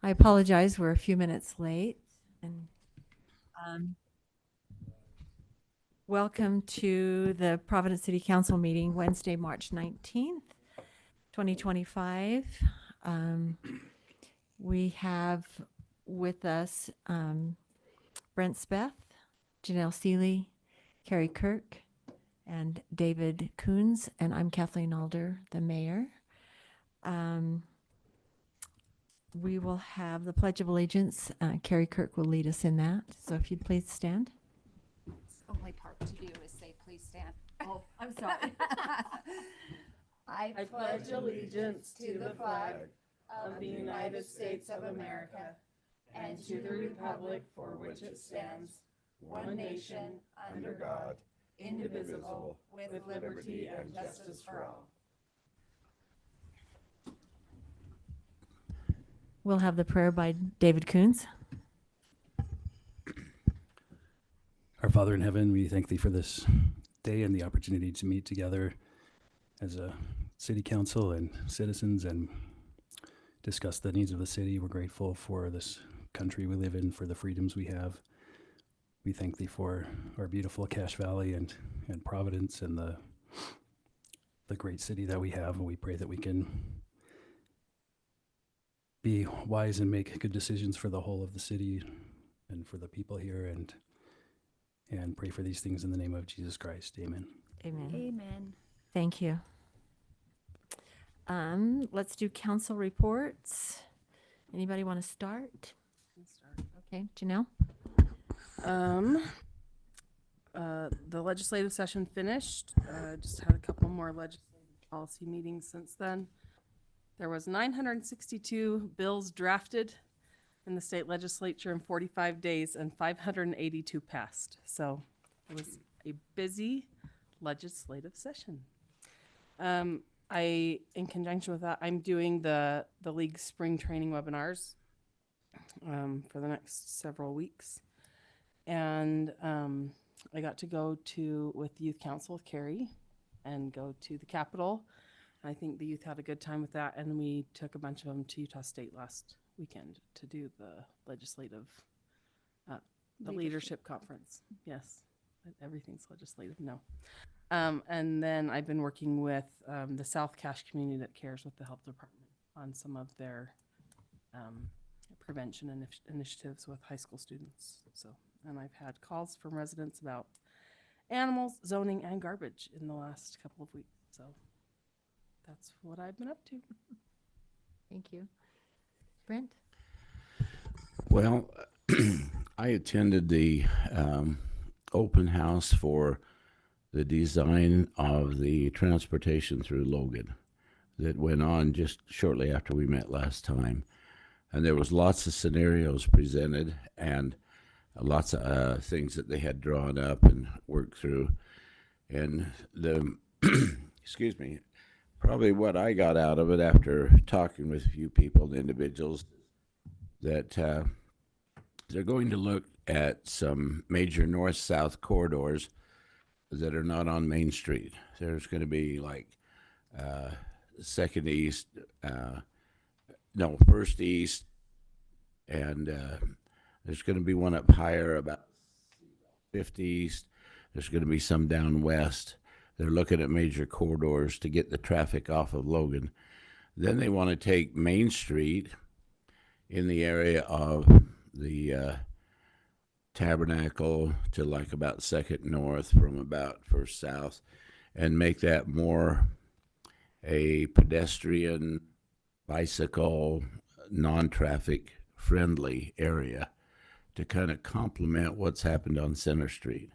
I apologize, we're a few minutes late. And um, welcome to the Providence City Council meeting, Wednesday, March 19th, 2025. We have with us Brent Speth, Janelle Seeley, Carrie Kirk, and David Coons, and I'm Kathleen Alder, the mayor. We will have the Pledge of Allegiance. Carrie Kirk will lead us in that. So if you'd please stand. The only part to do is say, please stand. Oh, I'm sorry. I pledge allegiance to the flag of the United States of America and to the republic for which it stands, one nation, under God, indivisible, with liberty and justice for all. We'll have the prayer by David Coons. Our Father in heaven, we thank thee for this day and the opportunity to meet together as a city council and citizens and discuss the needs of the city. We're grateful for this country we live in, for the freedoms we have. We thank thee for our beautiful Cache Valley and Providence and the great city that we have. And we pray that we can be wise and make good decisions for the whole of the city and for the people here, and pray for these things in the name of Jesus Christ. Amen. Amen. Amen. Thank you. Let's do council reports. Anybody want to start? Okay, Janelle? The legislative session finished. Just had a couple more legislative policy meetings since then. There was 962 bills drafted in the state legislature in 45 days and 582 passed. So it was a busy legislative session. In conjunction with that, I'm doing the league spring training webinars for the next several weeks. And I got to go with Youth Council with Carrie and go to the Capitol. I think the youth had a good time with that, and we took a bunch of them to Utah State last weekend to do the legislative, the leadership conference. Yes, everything's legislative, no. And then I've been working with the South Cache community that cares with the health department on some of their prevention initiatives with high school students. So, and I've had calls from residents about animals, zoning, and garbage in the last couple of weeks. So that's what I've been up to. Thank you. Brent? Well, I attended the open house for the design of the transportation through Logan that went on just shortly after we met last time. And there was lots of scenarios presented and lots of things that they had drawn up and worked through. And the, excuse me, probably what I got out of it after talking with a few people and individuals, that they're going to look at some major north-south corridors that are not on Main Street. There's going to be like First East, and there's going to be one up higher about 50 East. There's going to be some down west. They're looking at major corridors to get the traffic off of Logan. Then they want to take Main Street in the area of the Tabernacle to like about 2nd North from about 1st South, and make that more a pedestrian, bicycle, non-traffic friendly area to kind of complement what's happened on Center Street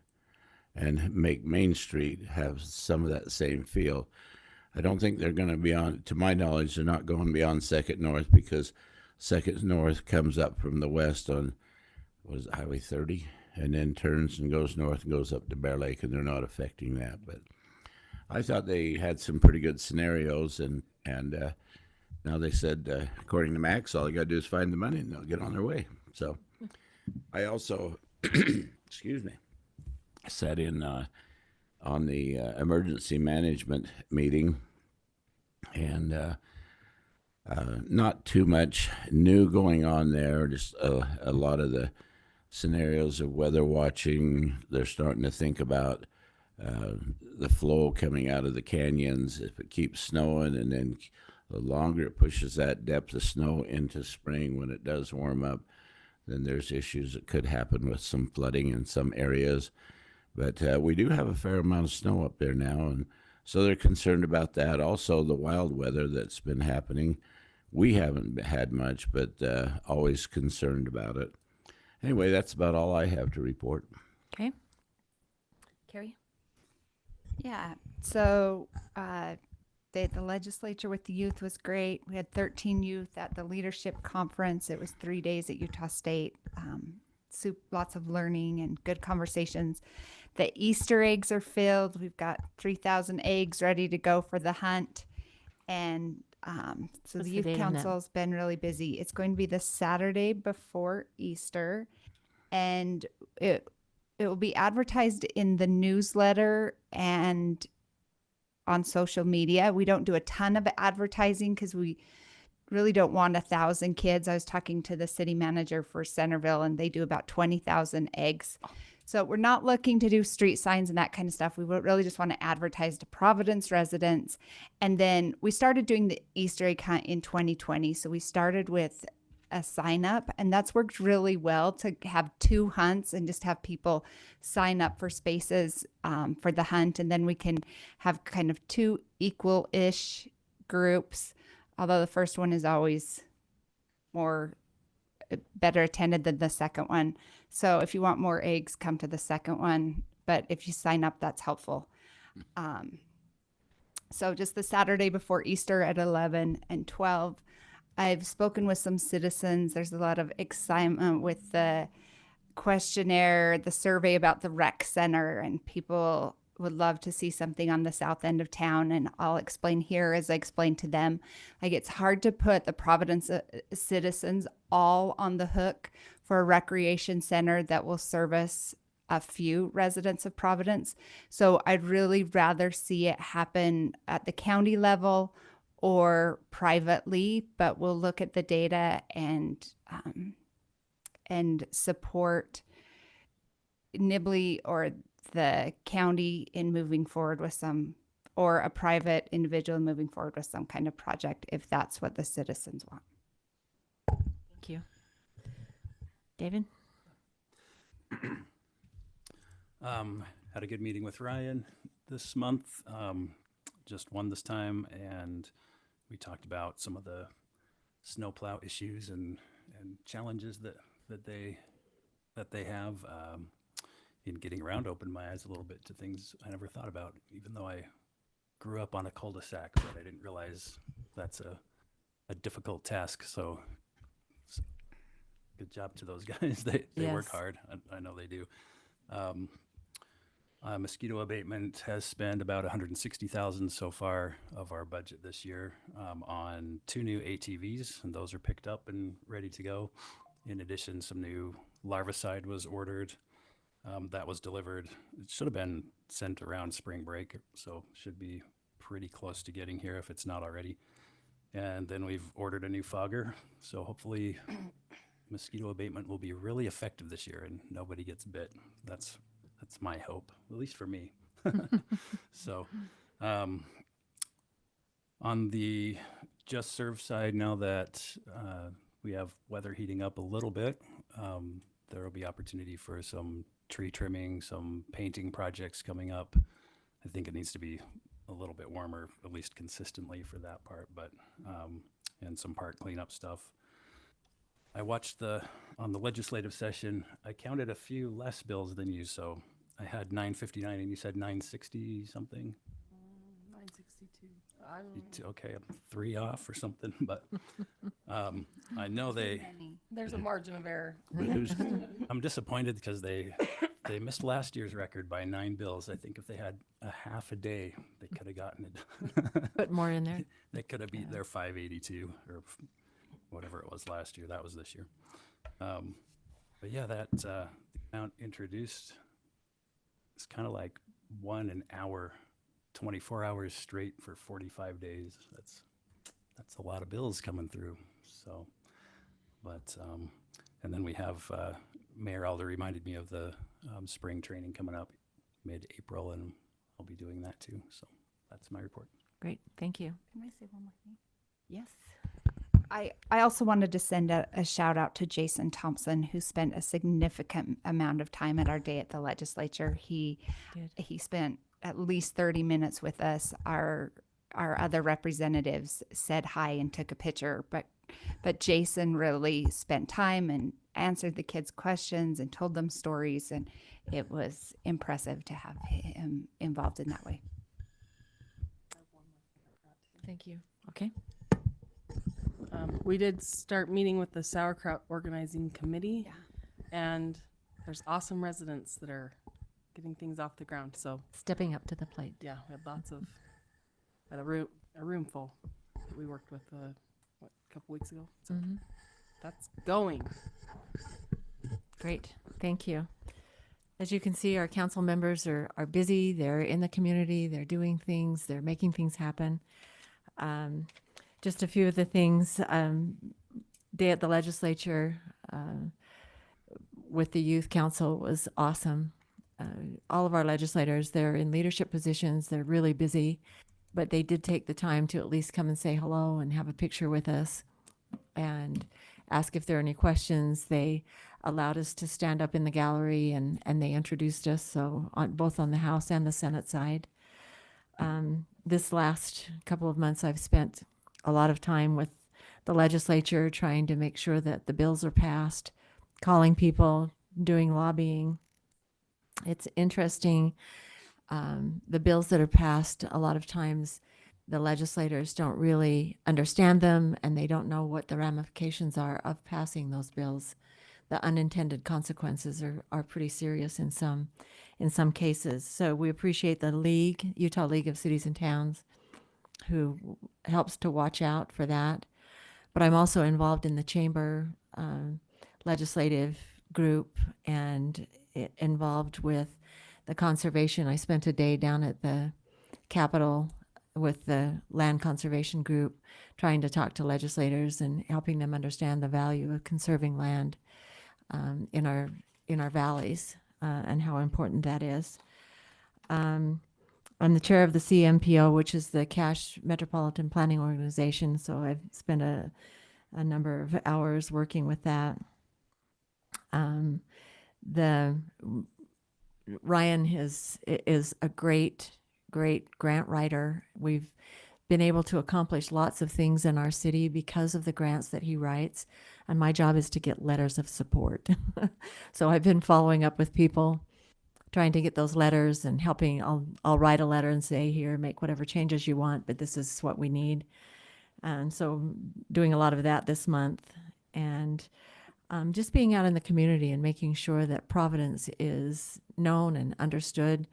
and make Main Street have some of that same feel. I don't think they're going to be on, to my knowledge, they're not going beyond 2nd North, because 2nd North comes up from the west on, what is it, Highway 30, and then turns and goes north and goes up to Bear Lake, and they're not affecting that. But I thought they had some pretty good scenarios, and now they said, according to Max, all they got to do is find the money and they'll get on their way. So I also, excuse me, sat in on the emergency management meeting, and Not too much new going on there. Just a lot of the scenarios of weather watching. They're starting to think about the flow coming out of the canyons if it keeps snowing, and then the longer it pushes that depth of snow into spring when it does warm up, then there's issues that could happen with some flooding in some areas. But we do have a fair amount of snow up there now, and so they're concerned about that. Also, the wild weather that's been happening. We haven't had much, but always concerned about it. Anyway, that's about all I have to report. Okay. Carrie? Yeah. So the legislature with the youth was great. We had 13 youth at the leadership conference. It was 3 days at Utah State. Lots of learning and good conversations. The Easter eggs are filled. We've got 3,000 eggs ready to go for the hunt. And so What's the the youth date on that? council's been really busy. It's going to be the Saturday before Easter, and it will be advertised in the newsletter and on social media. We don't do a ton of advertising because we really don't want 1,000 kids. I was talking to the city manager for Centerville, and they do about 20,000 eggs. So we're not looking to do street signs and that kind of stuff. We would really just want to advertise to Providence residents. And then we started doing the Easter egg hunt in 2020. So we started with a sign up, and that's worked really well to have 2 hunts and just have people sign up for spaces for the hunt. And then we can have kind of 2 equal-ish groups, although the first one is always better attended than the second one. So if you want more eggs, come to the second one. But if you sign up, that's helpful. So just the Saturday before Easter at 11 and 12. I've spoken with some citizens. There's a lot of excitement with the questionnaire, the survey about the rec center, and people would love to see something on the south end of town. And I'll explain here as I explain to them. Like, it's hard to put the Providence citizens all on the hook for a recreation center that will service a few residents of Providence. So I'd really rather see it happen at the county level or privately, but we'll look at the data and support Nibley or the county in moving forward with some, or a private individual moving forward with some kind of project if that's what the citizens want. Thank you. David? Had a good meeting with Ryan this month, just one this time, and we talked about some of the snowplow issues and challenges that they have in getting around. Opened my eyes a little bit to things I never thought about, even though I grew up on a cul-de-sac, but I didn't realize that's a difficult task. So good job to those guys. They work Yes. hard. I know they do. Mosquito abatement has spent about $160,000 so far of our budget this year on 2 new ATVs, and those are picked up and ready to go. In addition, some new larvicide was ordered. That was delivered. It should have been sent around spring break, so should be pretty close to getting here if it's not already. And then we've ordered a new fogger, so hopefully mosquito abatement will be really effective this year and nobody gets bit. That's my hope, at least for me. So on the Just Serve side, now that we have weather heating up a little bit, there will be opportunity for some tree trimming, some painting projects coming up. I think it needs to be a little bit warmer, at least consistently for that part, but and some park cleanup stuff. I watched on the legislative session, I counted a few less bills than you, so I had 959 and you said 960 something. 962. Okay, I'm 3 off or something, but I know There's a margin of error. I'm disappointed because they missed last year's record by 9 bills. I think if they had a half a day, they could have gotten it. Put more in there. They could have beat their 582 or whatever it was last year. That was this year. But yeah, that the amount introduced is kind of like an hour, 24 hours straight for 45 days. that's a lot of bills coming through. So, but, and then we have, Mayor Alder reminded me of the spring training coming up mid-April, and I'll be doing that too. So that's my report. Great, thank you. Can I say one more thing? Yes. I also wanted to send a shout out to Jason Thompson, who spent a significant amount of time at our day at the legislature. He spent at least 30 minutes with us. Our other representatives said hi and took a picture, but Jason really spent time and answered the kids' questions and told them stories, and it was impressive to have him involved in that way. Thank you. Okay. We did start meeting with the Sauerkraut Organizing Committee, Yeah. and there's awesome residents that are getting things off the ground. So Stepping up to the plate. yeah, we had lots of, had a room full that we worked with, a couple weeks ago. So that's going. Great, thank you. As you can see, our council members are busy. They're in the community. They're doing things. They're making things happen. Just a few of the things. Day at the legislature with the youth council was awesome. All of our legislators, they're in leadership positions. They're really busy, but they did take the time to at least come and say hello and have a picture with us and ask if there are any questions. They allowed us to stand up in the gallery and they introduced us, so both on the House and the Senate side. This last couple of months, I've spent a lot of time with the legislature trying to make sure that the bills are passed, calling people, doing lobbying. It's interesting. The bills that are passed, a lot of times the legislators don't really understand them and they don't know what the ramifications are of passing those bills. The unintended consequences are pretty serious in some cases. So we appreciate the league, Utah League of Cities and Towns, who helps to watch out for that. But I'm also involved in the chamber legislative group and involved with the conservation. I spent a day down at the Capitol with the land conservation group, trying to talk to legislators and helping them understand the value of conserving land in our valleys and how important that is. I'm the chair of the CMPO, which is the Cache Metropolitan Planning Organization. So I've spent a number of hours working with that. Ryan is a great grant writer. We've been able to accomplish lots of things in our city because of the grants that he writes. And my job is to get letters of support. So I've been following up with people, trying to get those letters and helping. I'll write a letter and say, here, make whatever changes you want, but this is what we need. And so doing a lot of that this month, and just being out in the community and making sure that Providence is known and understood.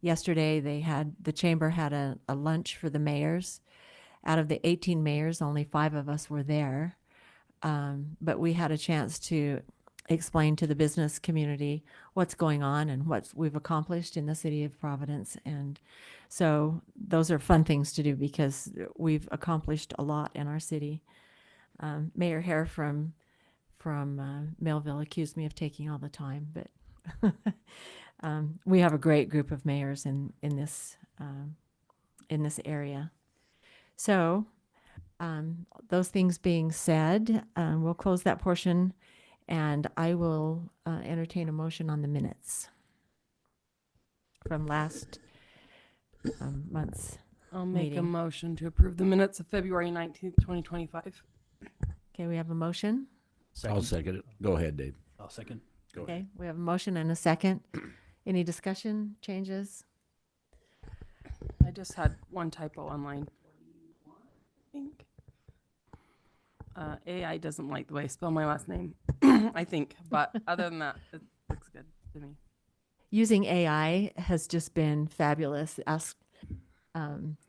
Yesterday, the chamber had a lunch for the mayors. Out of the 18 mayors, only 5 of us were there. But we had a chance to explain to the business community what's going on and what we've accomplished in the city of Providence. And so those are fun things to do because we've accomplished a lot in our city. Mayor Hare from Millville accused me of taking all the time, but we have a great group of mayors in this area. So those things being said, we'll close that portion, and I will entertain a motion on the minutes from last month's. I'll make a Meeting. motion to approve the minutes of February 19th, 2025. Okay, we have a motion. I'll second it. Go ahead, Dave. I'll second. Go ahead. Okay, we have a motion and a second. Any discussion, changes? I just had one typo online. I think. AI doesn't like the way I spell my last name, I think. But other than that, it looks good to me. Using AI has just been fabulous. Ask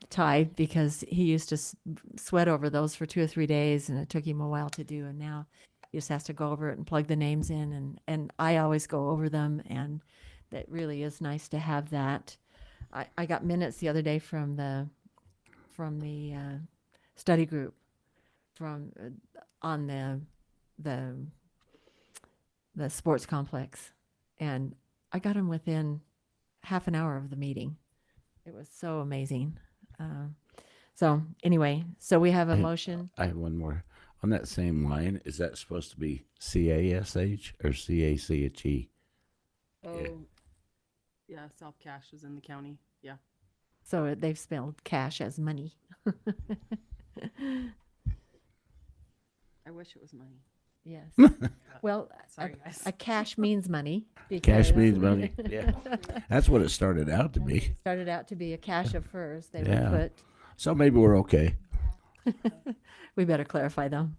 Ty, because he used to sweat over those for 2 or 3 days, and it took him a while to do. And now he just has to go over it and plug the names in. And I always go over them, and that really is nice to have that. I got minutes the other day from the study group from on the the sports complex, and I got them within half an hour of the meeting. It was so amazing. So anyway, so we have a I- motion. I have one more. On that same line, is that supposed to be CASH or CACHE? Oh, yeah, South Cache is in the county. Yeah. So they've spelled cash as money. I wish it was money. Yes. Well, Sorry, guys. a cash means money. Cash because- means money. Yeah. That's what it started out to be. Started out to be a cache of furs. They Yeah. would So maybe we're okay. put. We better clarify them.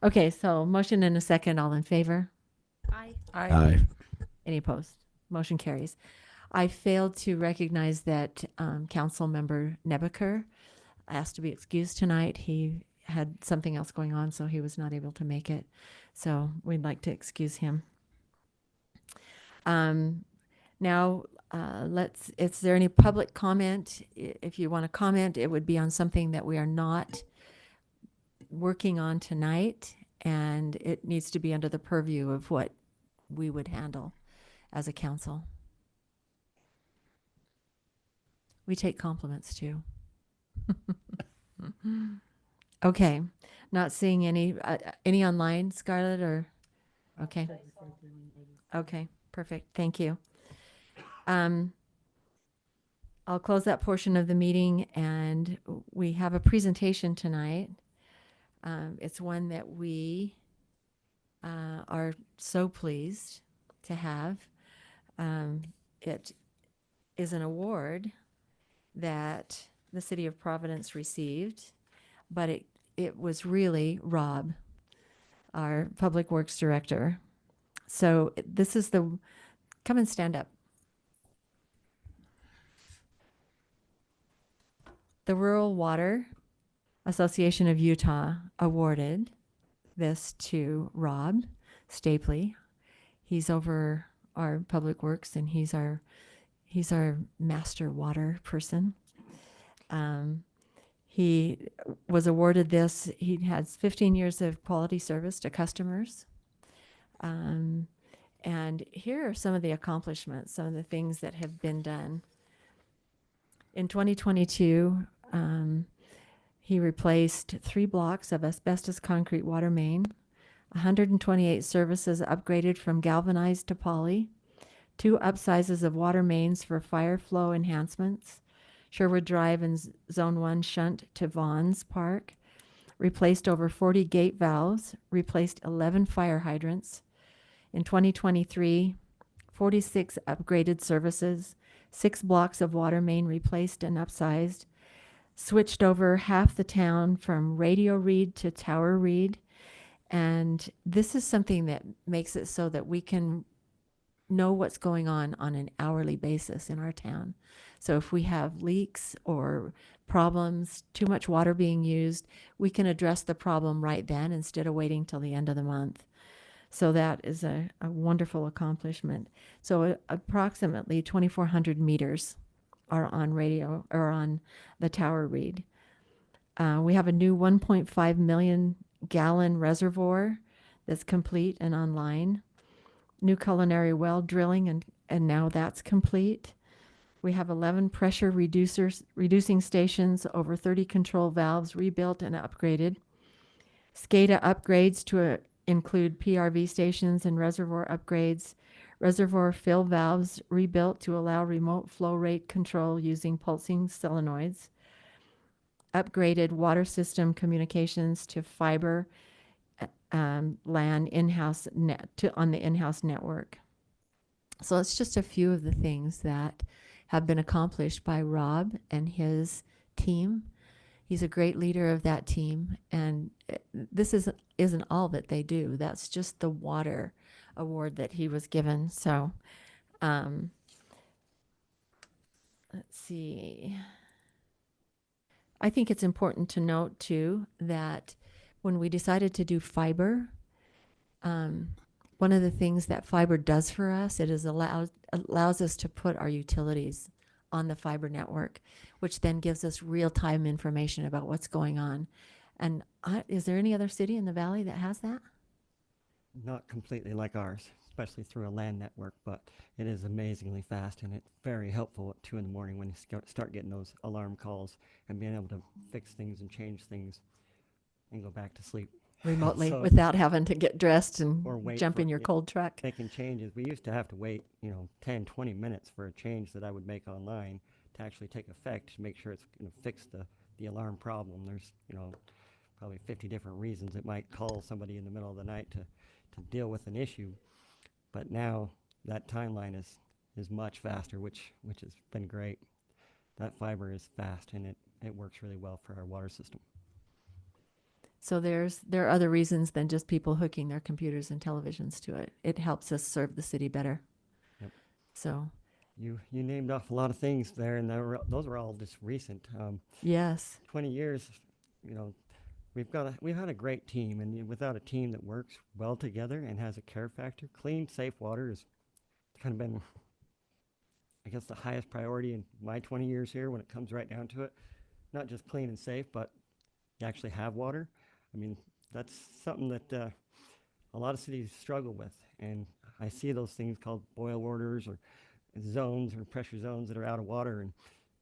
Okay, so motion and a second. All in favor? Aye. Any opposed? Motion carries. I failed to recognize that Council Member Nebaker asked to be excused tonight. He had something else going on, so he was not able to make it. So we'd like to excuse him. Now, is there any public comment? If you want to comment, it would be on something that we are not working on tonight, and it needs to be under the purview of what we would handle as a council. We take compliments too. Okay, not seeing any online, Scarlett, or, okay. Okay, perfect, thank you. I'll close that portion of the meeting, and we have a presentation tonight. It's one that we are so pleased to have. It is an award that the City of Providence received, but it was really Rob, our Public Works Director. So this is come and stand up. The Rural Water Association of Utah awarded this to Rob Stapley. He's over our public works, and he's our master water person. He was awarded this. He has 15 years of quality service to customers. And here are some of the accomplishments, some of the things that have been done. In 2022, he replaced 3 blocks of asbestos concrete water main, 128 services upgraded from galvanized to poly, 2 upsizes of water mains for fire flow enhancements, Sherwood Drive and Zone 1 shunt to Vaughn's Park, replaced over 40 gate valves, replaced 11 fire hydrants. In 2023, 46 upgraded services, 6 blocks of water main replaced and upsized, switched over half the town from radio read to tower read. And this is something that makes it so that we can know what's going on an hourly basis in our town. So if we have leaks or problems, too much water being used, we can address the problem right then instead of waiting till the end of the month. So that is a wonderful accomplishment. So approximately 2,400 meters are on radio or on the tower read. We have a new 1.5 million gallon reservoir that's complete and online. New culinary well drilling, and now that's complete. We have 11 pressure reducing stations, over 30 control valves rebuilt and upgraded. SCADA upgrades to include PRV stations and reservoir upgrades. Reservoir fill valves rebuilt to allow remote flow rate control using pulsing solenoids. Upgraded water system communications to fiber LAN in-house on the in-house network. So it's just a few of the things that have been accomplished by Rob and his team. He's a great leader of that team, and this isn't all that they do. That's just the water award that he was given. So let's see. I think it's important to note too that when we decided to do fiber, one of the things that fiber does for us, it allows us to put our utilities on the fiber network, which then gives us real-time information about what's going on. And is there any other city in the valley that has that? Not completely like ours, especially through a land network, but it is amazingly fast, and it's very helpful at 2 in the morning when you start getting those alarm calls and being able to fix things and change things and go back to sleep. Remotely So- without having to get dressed and Or wait jump for in your it. cold truck. Making changes. We used to have to wait, 10, 20 minutes for a change that I would make online to actually take effect to make sure it's going to fix the alarm problem. There's, probably 50 different reasons it might call somebody in the middle of the night to deal with an issue. But now that timeline is much faster, which has been great. That fiber is fast, and it works really well for our water system. So there are other reasons than just people hooking their computers and televisions to it. It helps us serve the city better. Yep. So, You named off a lot of things there, and those were all just recent. yes. 20 years, we've had a great team, and without a team that works well together and has a care factor, clean, safe water has kind of been, I guess, the highest priority in my 20 years here when it comes right down to it. Not just clean and safe, but you actually have water. I mean, that's something that a lot of cities struggle with, and I see those things called boil orders or zones or pressure zones that are out of water, and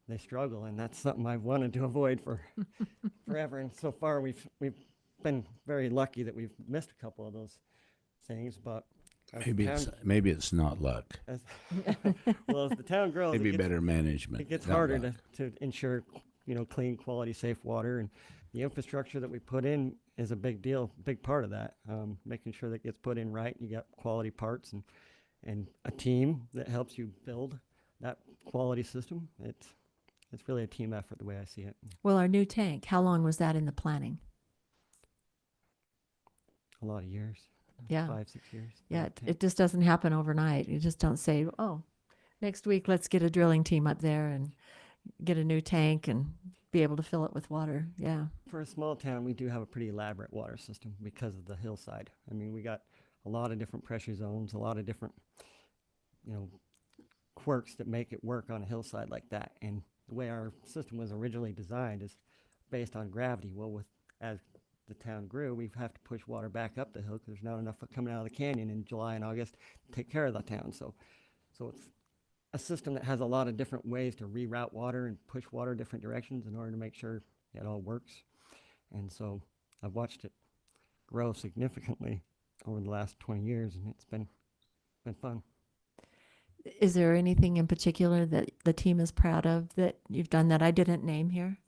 they struggle, and that's something I've wanted to avoid for forever. And so far, we've been very lucky that we've missed a couple of those things. But as the town- Maybe it's not luck. as, well, as the town grows, Maybe it gets, better management. it gets not harder luck. to ensure clean, quality, safe water, and the infrastructure that we put in is a big deal, big part of that. Making sure that gets put in right, you got quality parts and a team that helps you build that quality system. It's really a team effort the way I see it. Well, our new tank, how long was that in the planning? A lot of years, Yeah. 5-6 years. Yeah, it just doesn't happen overnight. You just don't say, oh, next week let's get a drilling team up there and get a new tank and be able to fill it with water. Yeah. For a small town, we do have a pretty elaborate water system because of the hillside. I mean, we got a lot of different pressure zones, a lot of different, quirks that make it work on a hillside like that. And the way our system was originally designed is based on gravity. Well, as the town grew, we have to push water back up the hill because there's not enough coming out of the canyon in July and August to take care of the town. So it's a system that has a lot of different ways to reroute water and push water different directions in order to make sure it all works. And so I've watched it grow significantly over the last 20 years, and it's been fun. Is there anything in particular that the team is proud of that you've done that I didn't name here?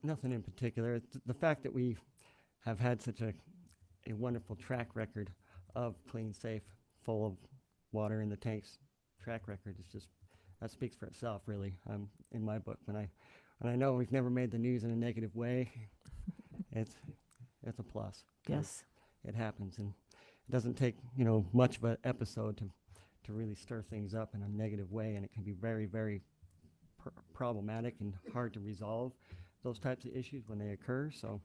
Nothing in particular. It's the fact that we have had such a wonderful track record of clean, safe, full of water in the tanks. Track record is just, that speaks for itself, really. In my book, when I know we've never made the news in a negative way, it's a plus. 'Cause Yes. it happens, and it doesn't take much of an episode to really stir things up in a negative way, and it can be very, very problematic and hard to resolve those types of issues when they occur. So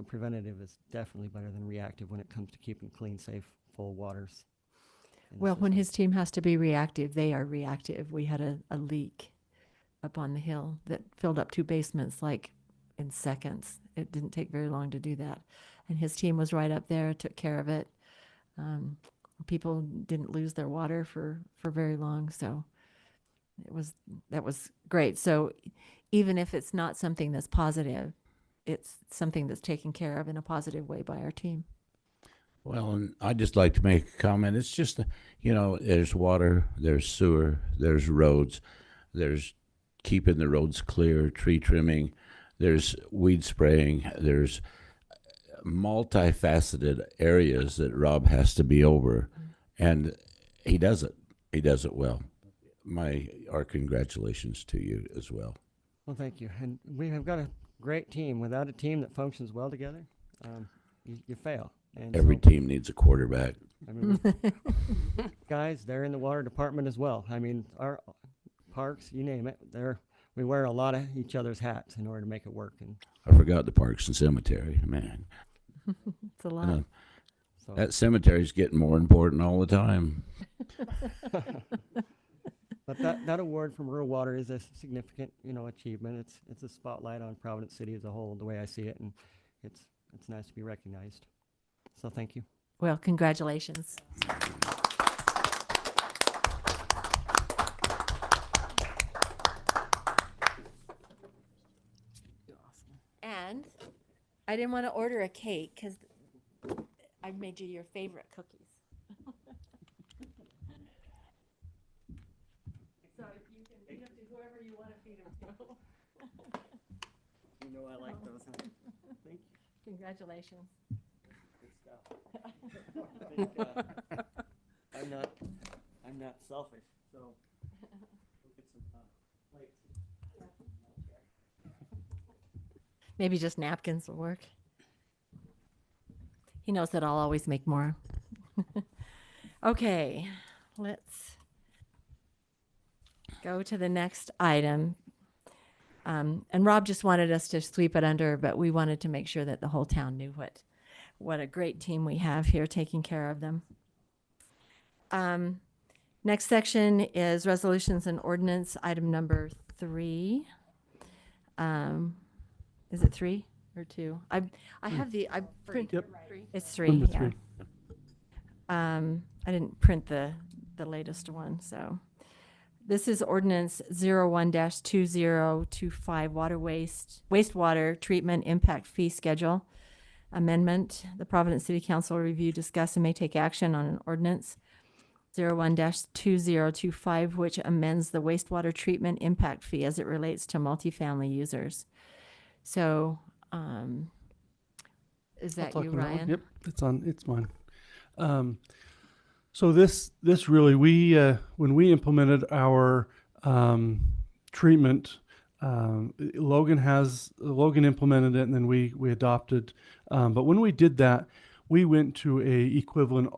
preventative is definitely better than reactive when it comes to keeping clean, safe, full waters. in the Well, when system. his team has to be reactive, they are reactive. We had a leak up on the hill that filled up 2 basements like in seconds. It didn't take very long to do that. And his team was right up there, took care of it. People didn't lose their water for very long. So that was great. So even if it's not something that's positive, it's something that's taken care of in a positive way by our team. Well, and I'd just like to make a comment. It's just, there's water, there's sewer, there's roads, there's keeping the roads clear, tree trimming, there's weed spraying, there's multifaceted areas that Rob has to be over, and he does it. He does it well. Our congratulations to you as well. Well, thank you. And we have got a great team. Without a team that functions well together, you fail. And Every so, team needs a quarterback. I mean, guys, they're in the water department as well. I mean, our parks, you name it, we wear a lot of each other's hats in order to make it work. And I forgot the parks and cemetery. Man, It's a lot. so that cemetery's getting more important all the time. But that award from Rural Water is a significant, achievement. It's a spotlight on Providence City as a whole, the way I see it, and it's nice to be recognized. So thank you. Well, congratulations. And I didn't want to order a cake because I made you your favorite cookies. So if you can feed them to whoever you want to feed them to. You know I like those. Thank you. Congratulations. Good stuff. I think, I'm not selfish, so we'll get some plates. Maybe just napkins will work. He knows that I'll always make more. Okay, let's go to the next item. And Rob just wanted us to sweep it under, but we wanted to make sure that the whole town knew what a great team we have here taking care of them. Next section is resolutions and ordinance, item number 3. Is it 3 or 2? I print. Yep. It's 3. Number Yeah. 3. I didn't print the latest one, so. This is ordinance 01-2025 wastewater treatment impact fee schedule amendment. The Providence City Council will review, discuss, and may take action on an ordinance 01-2025, which amends the wastewater treatment impact fee as it relates to multifamily users. So, is I'll that talk you, on that one. Ryan? Yep, it's mine. So this really, when we implemented our treatment, Logan implemented it, and then we adopted. But when we did that, we went to a equivalent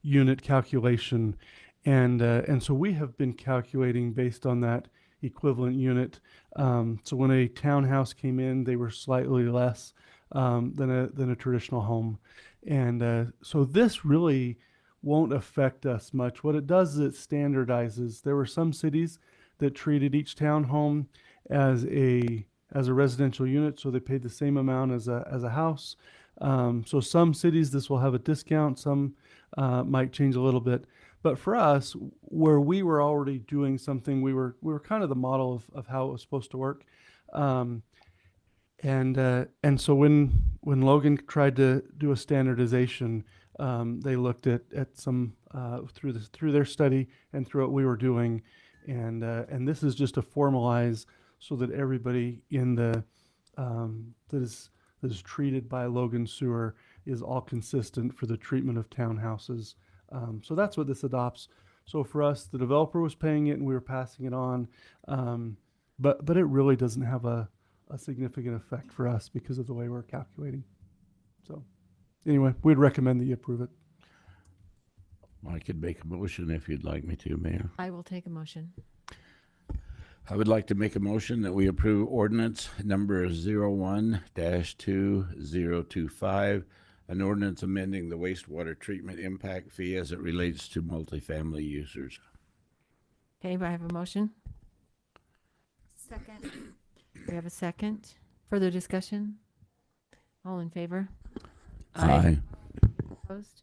unit calculation, and so we have been calculating based on that equivalent unit. So when a townhouse came in, they were slightly less than a traditional home, and so this really won't affect us much. What it does is it standardizes. There were some cities that treated each townhome as a residential unit, so they paid the same amount as a house. So some cities this will have a discount, some might change a little bit. But for us, where we were already doing something, we were kind of the model of how it was supposed to work. And so when Logan tried to do a standardization, they looked at some through their study and through what we were doing, and this is just to formalize so that everybody in the that is treated by Logan Sewer is all consistent for the treatment of townhouses. So that's what this adopts. So for us, the developer was paying it and we were passing it on, but it really doesn't have a significant effect for us because of the way we're calculating. So anyway, we'd recommend that you approve it. I could make a motion if you'd like me to, Mayor. I will take a motion. I would like to make a motion that we approve ordinance number 01-2025, an ordinance amending the wastewater treatment impact fee as it relates to multifamily users. Okay, do I have a motion? Second. We have a second. Further discussion? All in favor? Aye. Opposed?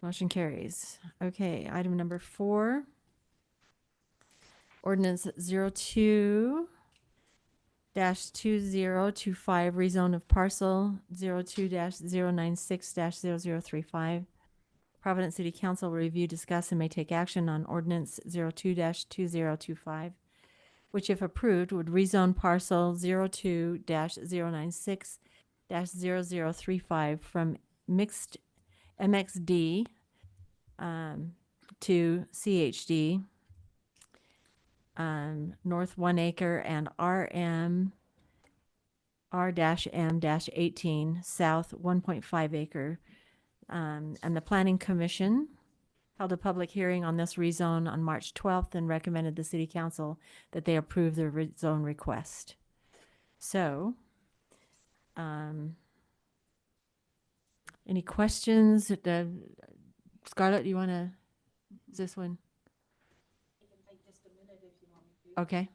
Motion carries. Okay, item number 4. Ordinance 02-2025, rezone of parcel 02-096-0035. Providence City Council will review, discuss, and may take action on ordinance 02-2025, which, if approved, would rezone parcel 02-096-0035 from mixed MXD to CHD, north 1 acre, and R-M-18, south 1.5 acre. And the Planning Commission held a public hearing on this rezone on March 12th and recommended the City Council that they approve the rezone request. So, any questions? Scarlett, you want to, is this one? Okay.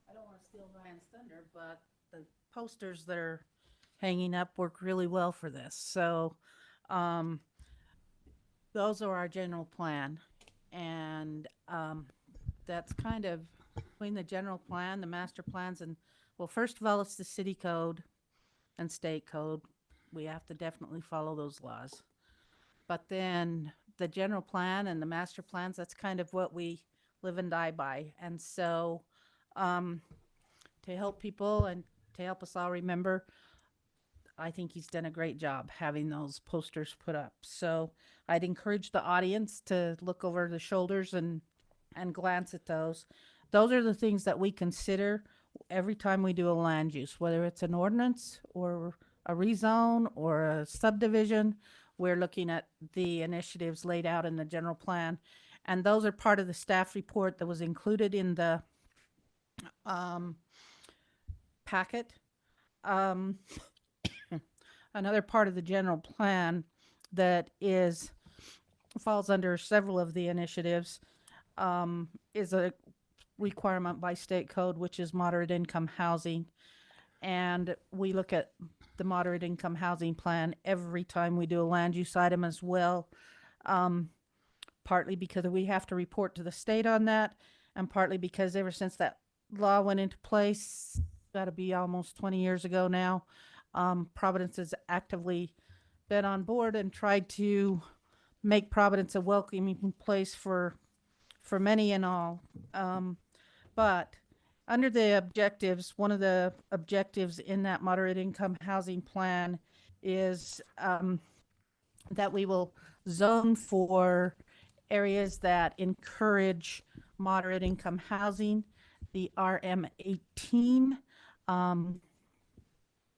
I don't want to steal Ryan's thunder, but the posters that are hanging up work really well for this. So, um, those are our general plan. And, that's kind of between the general plan, the master plans, and, well, first of all, it's the city code and state code. We have to definitely follow those laws. But then the general plan and the master plans, that's kind of what we live and die by. And so, to help people and to help us all remember, I think he's done a great job having those posters put up. So I'd encourage the audience to look over the shoulders and glance at those. Those are the things that we consider every time we do a land use, whether it's an ordinance or a rezone or a subdivision. We're looking at the initiatives laid out in the general plan. And those are part of the staff report that was included in the packet. Another part of the general plan that falls under several of the initiatives is a requirement by state code, which is moderate income housing. And we look at the moderate income housing plan every time we do a land use item as well. Partly because we have to report to the state on that, and partly because ever since that law went into place, that'll be almost 20 years ago now, Providence has actively been on board and tried to make Providence a welcoming place for many and all. But under the objectives, one of the objectives in that moderate income housing plan is that we will zone for areas that encourage moderate income housing. The RM18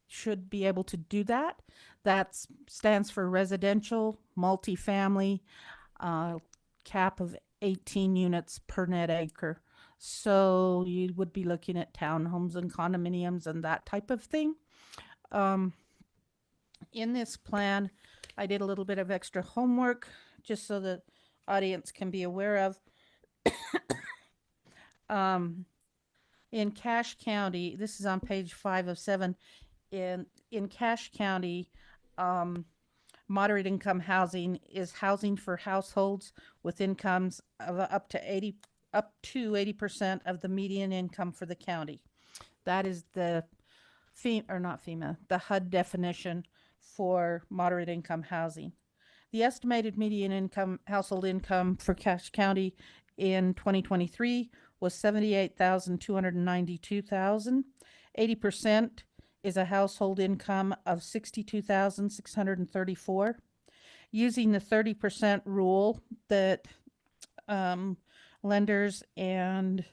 should be able to do that. That stands for residential, multifamily, cap of 18 units per net acre. So you would be looking at townhomes and condominiums and that type of thing. In this plan, I did a little bit of extra homework just so the audience can be aware of. In Cache County, this is on page 5 of 7. In Cache County, moderate income housing is housing for households with incomes of up to 80% of the median income for the county. That is the the HUD definition for moderate income housing. The estimated median household income for Cache County in 2023 was $78,292. 80% is a household income of $62,634. Using the 30% rule that lenders and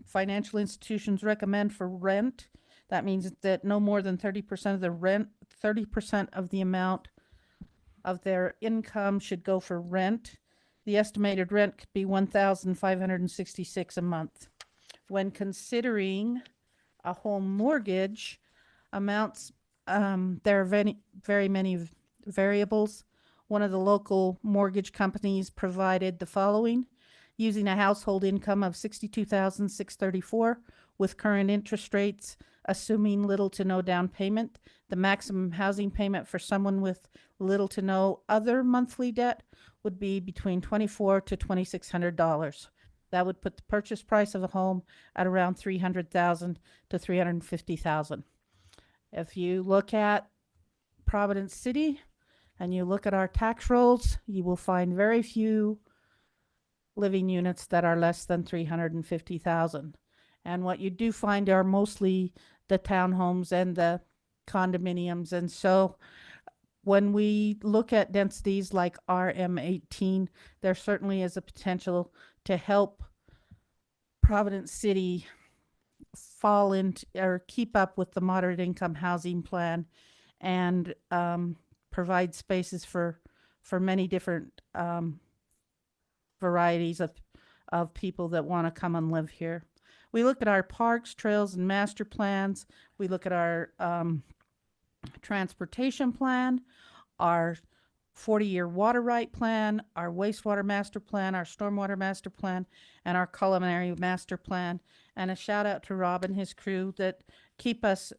financial institutions recommend for rent, that means that no more than 30% of the rent, 30% of the amount of their income should go for rent. The estimated rent could be $1,566 a month. When considering a home mortgage, amounts, there are very many variables. One of the local mortgage companies provided the following: using a household income of $62,634 with current interest rates, assuming little to no down payment, the maximum housing payment for someone with little to no other monthly debt would be between $2,400 to $2,600. That would put the purchase price of a home at around $300,000 to $350,000. If you look at Providence City and you look at our tax rolls, you will find very few living units that are less than $350,000. And what you do find are mostly the townhomes and the condominiums. And so when we look at densities like RM18, there certainly is a potential to help Providence City fall into or keep up with the moderate income housing plan and provide spaces for many different varieties of people that want to come and live here. We look at our parks, trails, and master plans. We look at our transportation plan, our 40-year water right plan, our wastewater master plan, our stormwater master plan, and our culinary master plan. And a shout out to Rob and his crew that keep us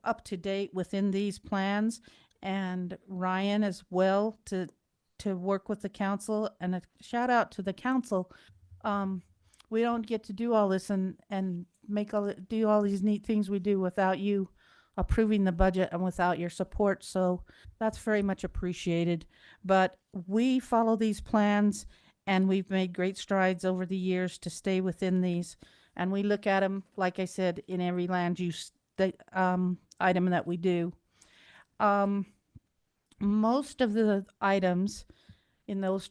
up to date within these plans, and Ryan as well to work with the council. And a shout out to the council. We don't get to do all this and do all these neat things we do without you approving the budget and without your support. So that's very much appreciated. But we follow these plans, and we've made great strides over the years to stay within these. And we look at them, like I said, in every land use item that we do. Most of the items in those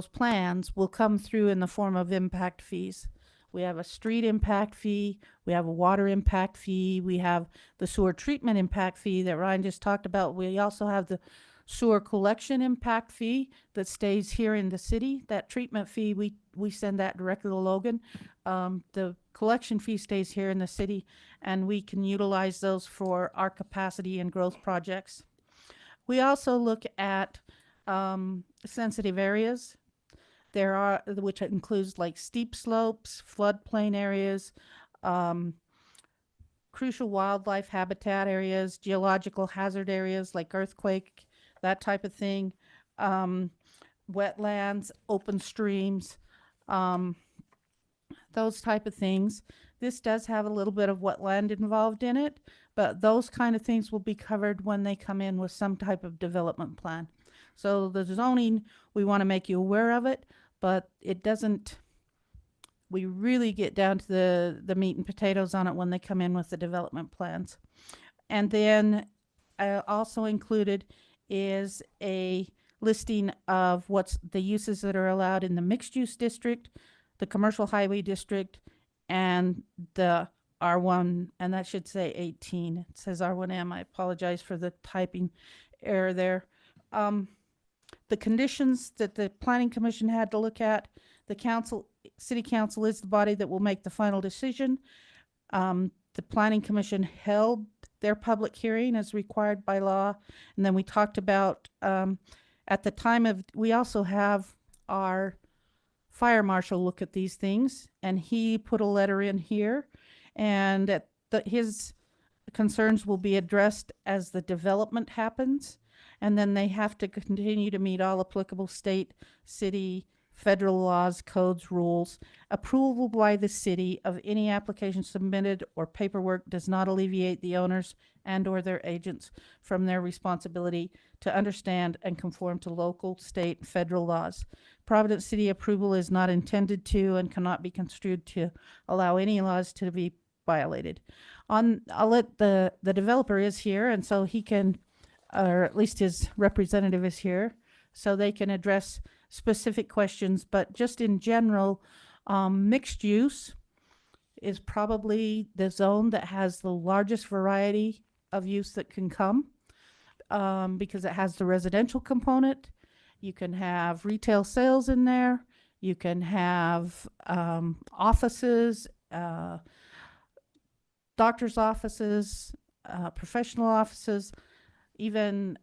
plans will come through in the form of impact fees. We have a street impact fee, we have a water impact fee, we have the sewer treatment impact fee that Ryan just talked about. We also have the sewer collection impact fee that stays here in the city. That treatment fee, we send that directly to Logan. The collection fee stays here in the city, and we can utilize those for our capacity and growth projects. We also look at sensitive areas. Which includes like steep slopes, floodplain areas, crucial wildlife habitat areas, geological hazard areas like earthquake, that type of thing, wetlands, open streams, those type of things. This does have a little bit of wetland involved in it, but those kind of things will be covered when they come in with some type of development plan. So the zoning, we want to make you aware of it, but it doesn't, we really get down to the meat and potatoes on it when they come in with the development plans. And then also included is a listing of what's the uses that are allowed in the mixed use district, the commercial highway district, and the R1, and that should say 18. It says R1M. I apologize for the typing error there. The conditions that the Planning Commission had to look at, the council, City Council is the body that will make the final decision. The Planning Commission held their public hearing as required by law. And then we talked about, at the time of, we also have our fire marshal look at these things, and he put a letter in here, and his concerns will be addressed as the development happens. And then they have to continue to meet all applicable state, city, federal laws, codes, rules. Approval by the city of any application submitted or paperwork does not alleviate the owners and or their agents from their responsibility to understand and conform to local, state, federal laws. Providence City approval is not intended to and cannot be construed to allow any laws to be violated. I'll let the developer is here, and so he can, or at least his representative is here, so they can address specific questions. But just in general, mixed use is probably the zone that has the largest variety of use that can come, because it has the residential component. You can have retail sales in there. You can have offices, doctor's offices, professional offices, even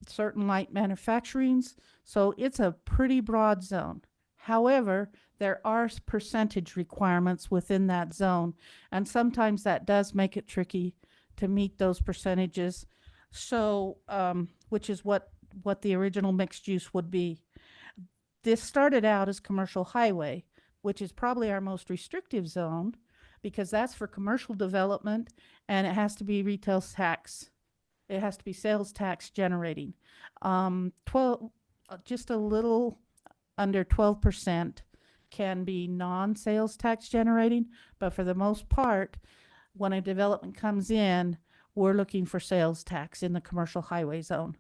certain light manufacturings. So it's a pretty broad zone. However, there are percentage requirements within that zone, and sometimes that does make it tricky to meet those percentages. So, which is what the original mixed use would be. This started out as commercial highway, which is probably our most restrictive zone, because that's for commercial development, and it has to be retail tax. It has to be sales tax generating. Just a little under 12% can be non-sales tax generating, but for the most part, when a development comes in, we're looking for sales tax in the commercial highway zone.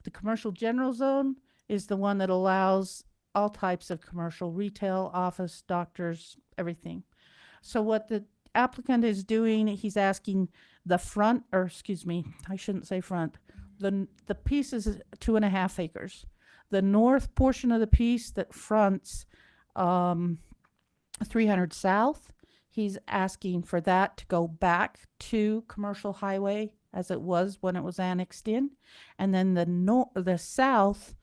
The commercial general zone is the one that allows all types of commercial, retail, office, doctors, everything. So what the applicant is doing, he's asking the front, or excuse me, I shouldn't say front. The piece is 2.5 acres. The north portion of the piece that fronts 300 South, he's asking for that to go back to commercial highway as it was when it was annexed in. And then the south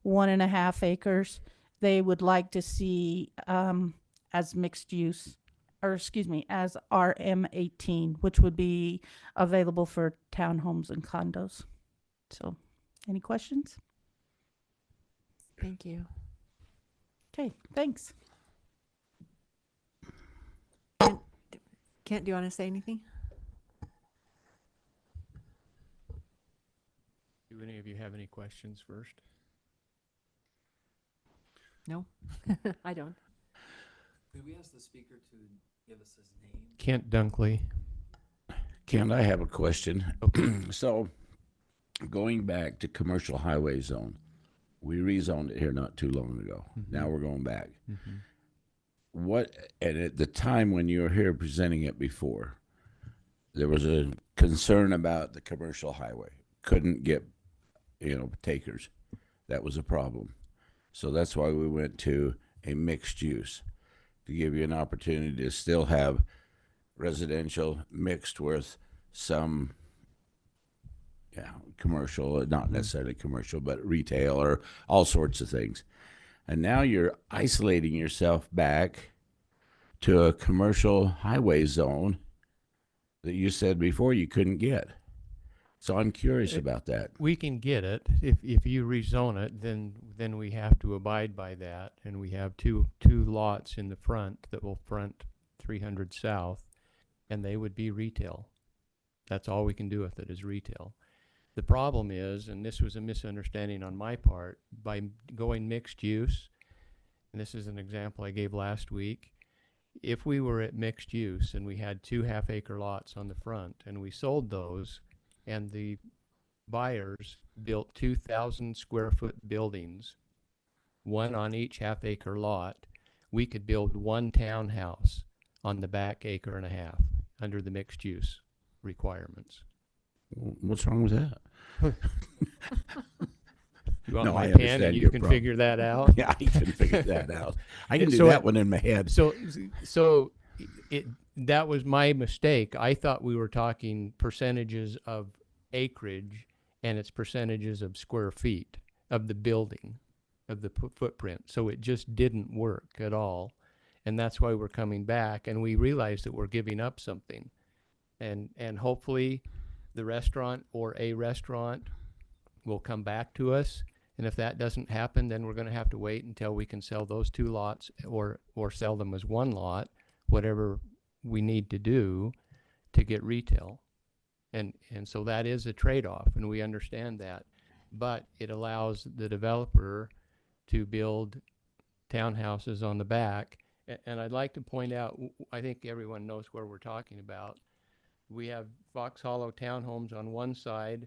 1.5 acres, they would like to see as mixed use, or excuse me, as RM18, which would be available for townhomes and condos. So, any questions? Thank you. Okay, thanks. Kent, do you want to say anything? Do any of you have any questions first? No, I don't. Could we ask the speaker to give us his name? Kent Dunkley. Ken, I have a question. Okay. So, going back to commercial highway zone, we rezoned it here not too long ago. Now we're going back. And at the time when you were here presenting it before, there was a concern about the commercial highway. Couldn't get, takers. That was a problem. So that's why we went to a mixed use, to give you an opportunity to still have residential mixed with some, commercial, not necessarily commercial, but retail or all sorts of things. And now you're isolating yourself back to a commercial highway zone that you said before you couldn't get. So I'm curious about that. We can get it. If you rezone it, then we have to abide by that. And we have two lots in the front that will front 300 South, and they would be retail. That's all we can do with it is retail. The problem is, and this was a misunderstanding on my part, by going mixed use, and this is an example I gave last week, if we were at mixed use and we had 2 half-acre lots on the front and we sold those and the buyers built 2,000 square foot buildings, one on each half-acre lot, we could build one townhouse on the back 1.5 acres under the mixed use requirements. What's wrong with that? You want No, my I pen understand and you your can problem. figure that out? Yeah, I can figure that out. I can do So that one in my head. So that was my mistake. I thought we were talking percentages of acreage, and it's percentages of square feet of the building, of the footprint. So it just didn't work at all, and that's why we're coming back. And we realized that we're giving up something, and hopefully, the restaurant or a restaurant will come back to us. And if that doesn't happen, then we're going to have to wait until we can sell those 2 lots or sell them as 1 lot, whatever we need to do to get retail. And so that is a trade-off, and we understand that. But it allows the developer to build townhouses on the back. And I'd like to point out, I think everyone knows where we're talking about. We have Fox Hollow townhomes on one side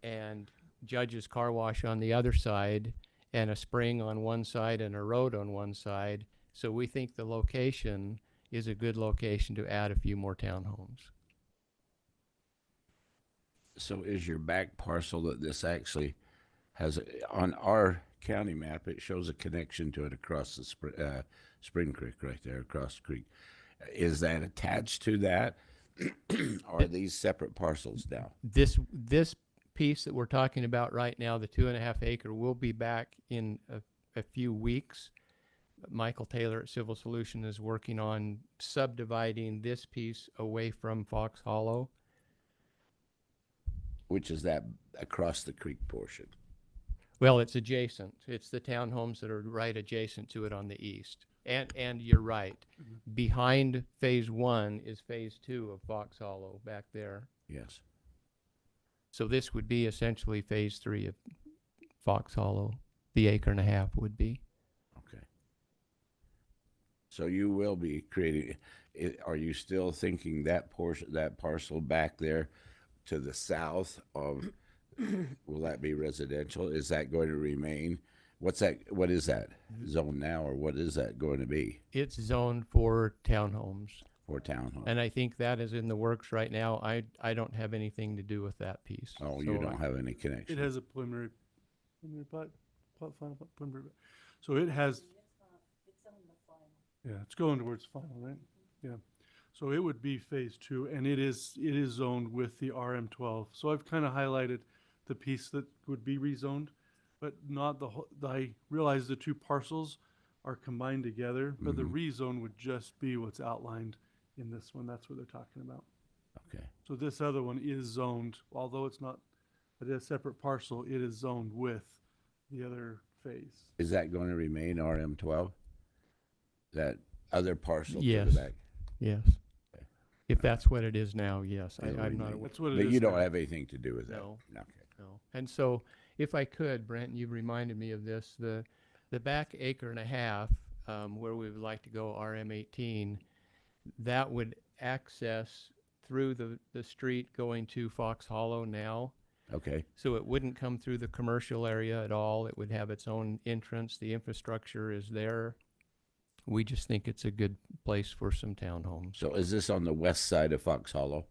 and Judge's Car Wash on the other side, and a spring on one side and a road on one side. So we think the location is a good location to add a few more townhomes. So is your back parcel that this actually has, on our county map, it shows a connection to it across the Spring Creek right there, across the creek. Is that attached to that? Or are these separate parcels now? This piece that we're talking about right now, the 2.5 acre, will be back in a few weeks. Michael Taylor at Civil Solution is working on subdividing this piece away from Fox Hollow. Which is that across the creek portion? Well, it's adjacent. It's the townhomes that are right adjacent to it on the east. And you're right. Behind phase 1 is phase 2 of Fox Hollow back there. Yes. So this would be essentially phase 3 of Fox Hollow. The 1.5 acres would be. Okay. So you will be creating, are you still thinking that portion, that parcel back there to the south of, will that be residential? Is that going to remain? What's that? What is that zone now, or what is that going to be It's zoned for townhomes. for townhome? And I think that is in the works right now. I don't have anything to do with that piece. Oh, you So don't have any connection. It has a preliminary plat, final preliminary. So it has. Yeah, it's going towards final, right? Yeah. So it would be phase 2, and it is zoned with the RM12. So I've kind of highlighted the piece that would be rezoned, but not the whole. I realize the two parcels are combined together, but the rezone would just be what's outlined in this one. That's what they're talking about. Okay. So this other one is zoned, although it's not a separate parcel, it is zoned with the other phase. Is that going to remain RM12? That other parcel to Yes. the back? Yes. If that's what it is now, yes. It'll I'm not remain. aware. That's what it But is you don't now. have anything to do with that? No. Okay. No. And so, if I could, Brent, you've reminded me of this, the back acre and a half, where we would like to go RM18, that would access through the street going to Fox Hollow now. Okay. So it wouldn't come through the commercial area at all. It would have its own entrance. The infrastructure is there. We just think it's a good place for some townhomes. So is this on the west side of Fox Hollow?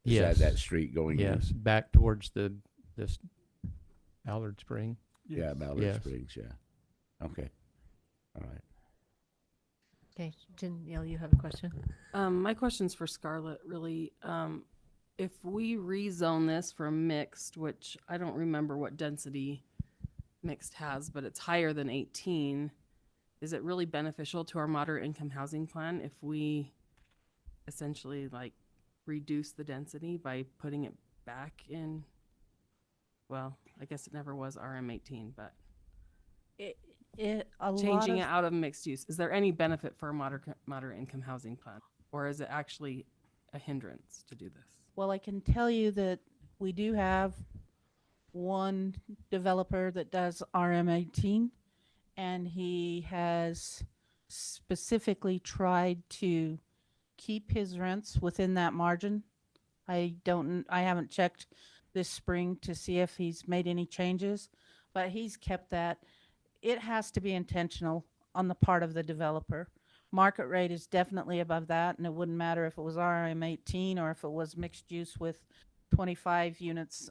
Is Yes. that street going in? Yes, back towards this Ballard Spring. Yeah, Yes. Ballard Yes. Springs, yeah. Okay. All right. Okay, Janelle, you have a question? My question's for Scarlett, really. If we rezone this from mixed, which I don't remember what density mixed has, but it's higher than 18, is it really beneficial to our moderate income housing plan if we essentially like reduce the density by putting it back in? Well, I guess it never was RM18, but changing it out of mixed use, is there any benefit for a moderate income housing plan? Or is it actually a hindrance to do this? Well, I can tell you that we do have one developer that does RM18, and he has specifically tried to keep his rents within that margin. I haven't checked this spring to see if he's made any changes, but he's kept that. It has to be intentional on the part of the developer. Market rate is definitely above that, and it wouldn't matter if it was RM18 or if it was mixed use with 25 units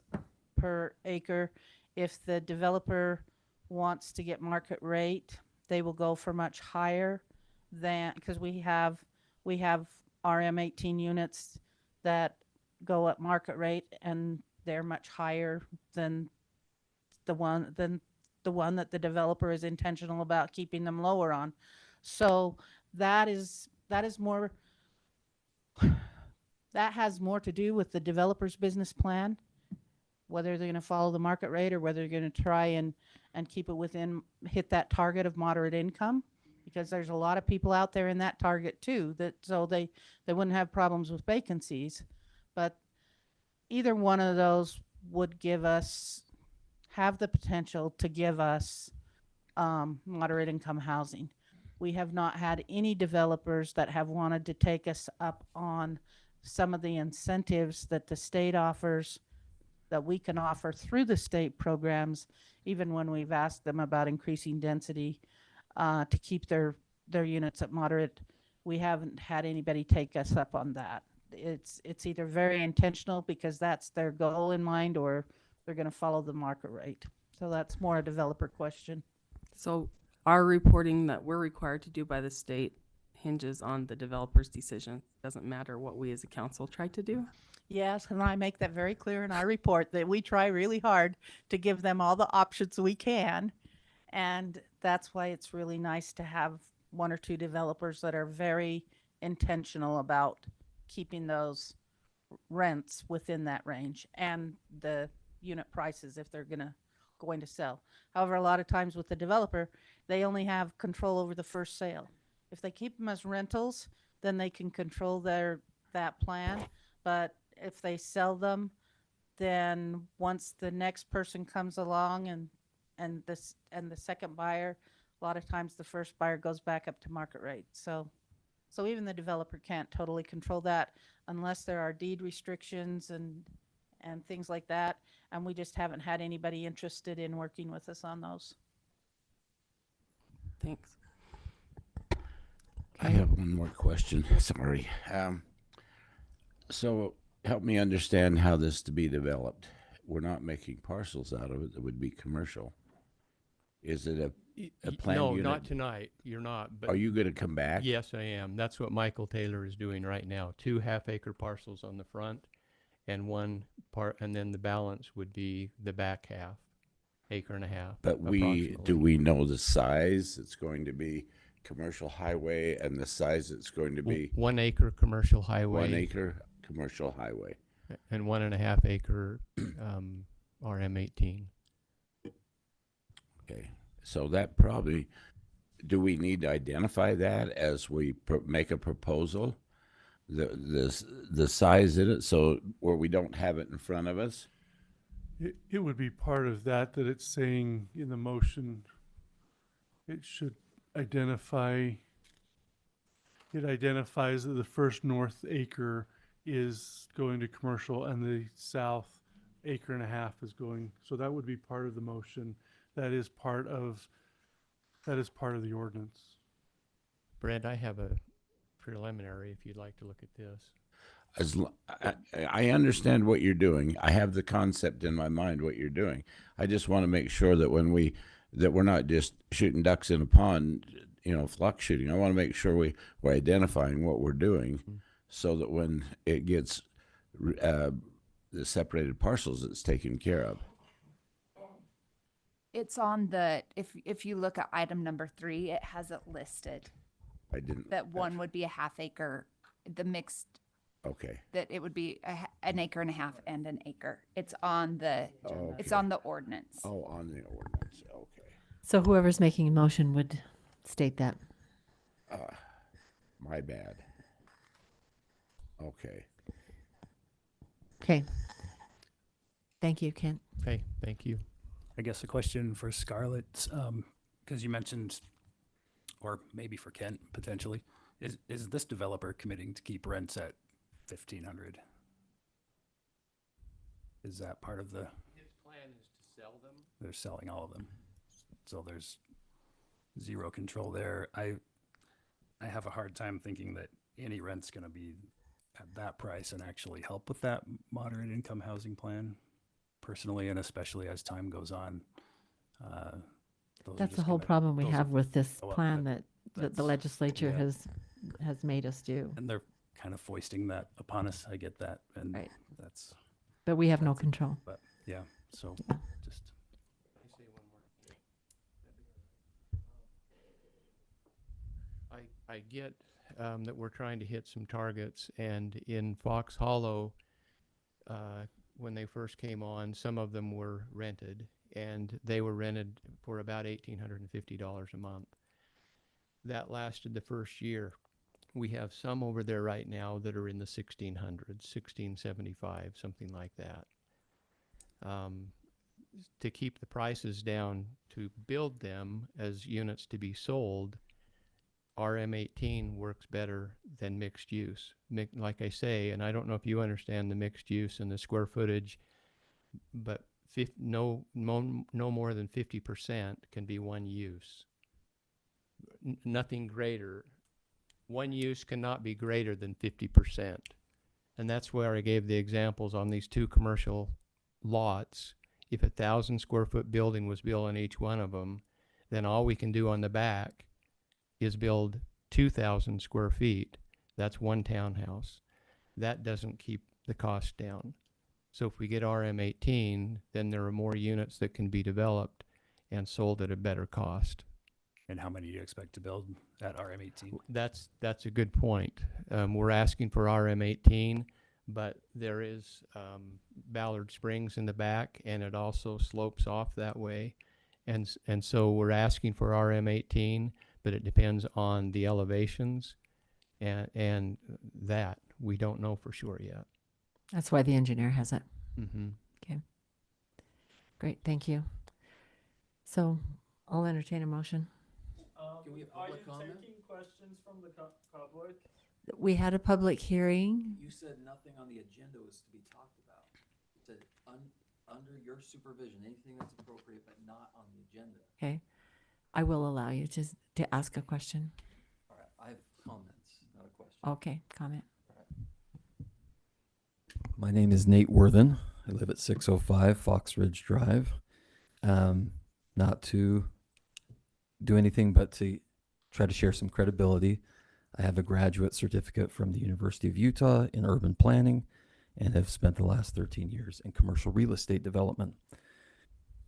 per acre. If the developer wants to get market rate, they will go for much higher than, because we have RM18 units that go at market rate, and they're much higher than the one that the developer is intentional about keeping them lower on. So that is more, that has more to do with the developer's business plan, whether they're going to follow the market rate or whether they're going to try and keep it within, hit that target of moderate income, because there's a lot of people out there in that target too, that so they wouldn't have problems with vacancies. But either one of those would have the potential to give us moderate income housing. We have not had any developers that have wanted to take us up on some of the incentives that the state offers, that we can offer through the state programs, even when we've asked them about increasing density to keep their units at moderate. We haven't had anybody take us up on that. It's either very intentional because that's their goal in mind, or they're going to follow the market rate. So that's more a developer question. So our reporting that we're required to do by the state hinges on the developer's decision. Doesn't matter what we as a council try to do. Yes, and I make that very clear in our report that we try really hard to give them all the options we can. And that's why it's really nice to have one or two developers that are very intentional about keeping those rents within that range and the unit prices if they're going to sell. However, a lot of times with the developer, they only have control over the first sale. If they keep them as rentals, then they can control that plan. But if they sell them, then once the next person comes along and the second buyer, a lot of times the first buyer goes back up to market rate. So even the developer can't totally control that unless there are deed restrictions and things like that. And we just haven't had anybody interested in working with us on those. Thanks. I have one more question. Sorry. So help me understand how this is to be developed. We're not making parcels out of it that would be commercial. Is it a a planned No, unit? not tonight. You're not. But Are you going to come back? yes, I am. That's what Michael Taylor is doing right now. 2 half-acre parcels on the front and 1 part, and then the balance would be the back half, 1.5 acres. But do approximately. we know the size it's going to be, commercial highway, and the size it's going to be 1 acre commercial highway 1 acre commercial highway? and 1.5 acre RM18. Okay, so that probably, do we need to identify that as we make a proposal? The size in it, so where we don't have it in front of us? It would be part of that it's saying in the motion, it should identify, it identifies that the first north acre is going to commercial and the south 1.5 acres is going, so that would be part of the motion. That is part of the ordinance. Brent, I have a preliminary if you'd like to look at this. I understand what you're doing. I have the concept in my mind what you're doing. I just want to make sure that that we're not just shooting ducks in a pond, flock shooting. I want to make sure we're identifying what we're doing, so that when it gets the separated parcels, it's taken care of. It's on the, if you look at item number 3, it has it listed I didn't. that one would be a half acre, the mixed, Okay. that it would be an 1.5 acres and an acre. It's on the, it's Okay. on the ordinance. Oh, on the ordinance. Okay. So whoever's making a motion would state that. My bad. Okay. Okay. Thank you, Kent. Okay, thank you. I guess a question for Scarlett, because you mentioned, or maybe for Kent potentially, is this developer committing to keep rents at 1,500? Is that part of the? His plan is to sell them. They're selling all of them, so there's zero control there. I have a hard time thinking that any rent's going to be at that price and actually help with that moderate income housing plan, personally, and especially as time goes on. Those are That's the just whole gonna- problem we those have are- with this go up, plan but that the that's- legislature yeah. has made us do. And they're kind of foisting that upon us. I get that, and Right. that's, But we have no That's it. control. but yeah. So just I get that we're trying to hit some targets, and in Fox Hollow, when they first came on, some of them were rented, and they were rented for about $1,850 a month. That lasted the first year. We have some over there right now that are in the 1,600s, 1,675, something like that. To keep the prices down, to build them as units to be sold, RM18 works better than mixed use. Like I say, and I don't know if you understand the mixed use and the square footage, but no more than 50% can be one use. Nothing greater. One use cannot be greater than 50%. And that's where I gave the examples on these 2 commercial lots. If 1,000 square foot building was built on each one of them, then all we can do on the back is build 2,000 square feet. That's one townhouse. That doesn't keep the cost down. So if we get RM18, then there are more units that can be developed and sold at a better cost. and how many do you expect to build at RM18? That's a good point. We're asking for RM18, but there is Ballard Springs in the back, and it also slopes off that way. And so we're asking for RM18, but it depends on the elevations, and that we don't know for sure yet. That's why the engineer has it. Mm-hmm. Great, thank you. So I'll entertain a motion. Can we have public comment? Taking questions from the public? We had a public hearing. You said nothing on the agenda was to be talked about. You said under your supervision, anything that's appropriate, but not on the agenda. Okay. I will allow you to ask a question. All right, I have comments, not a question. Okay, comment. My name is Nate Worthen. I live at 605 Fox Ridge Drive. Not to do anything but to try to share some credibility. I have a graduate certificate from the University of Utah in urban planning and have spent the last 13 years in commercial real estate development.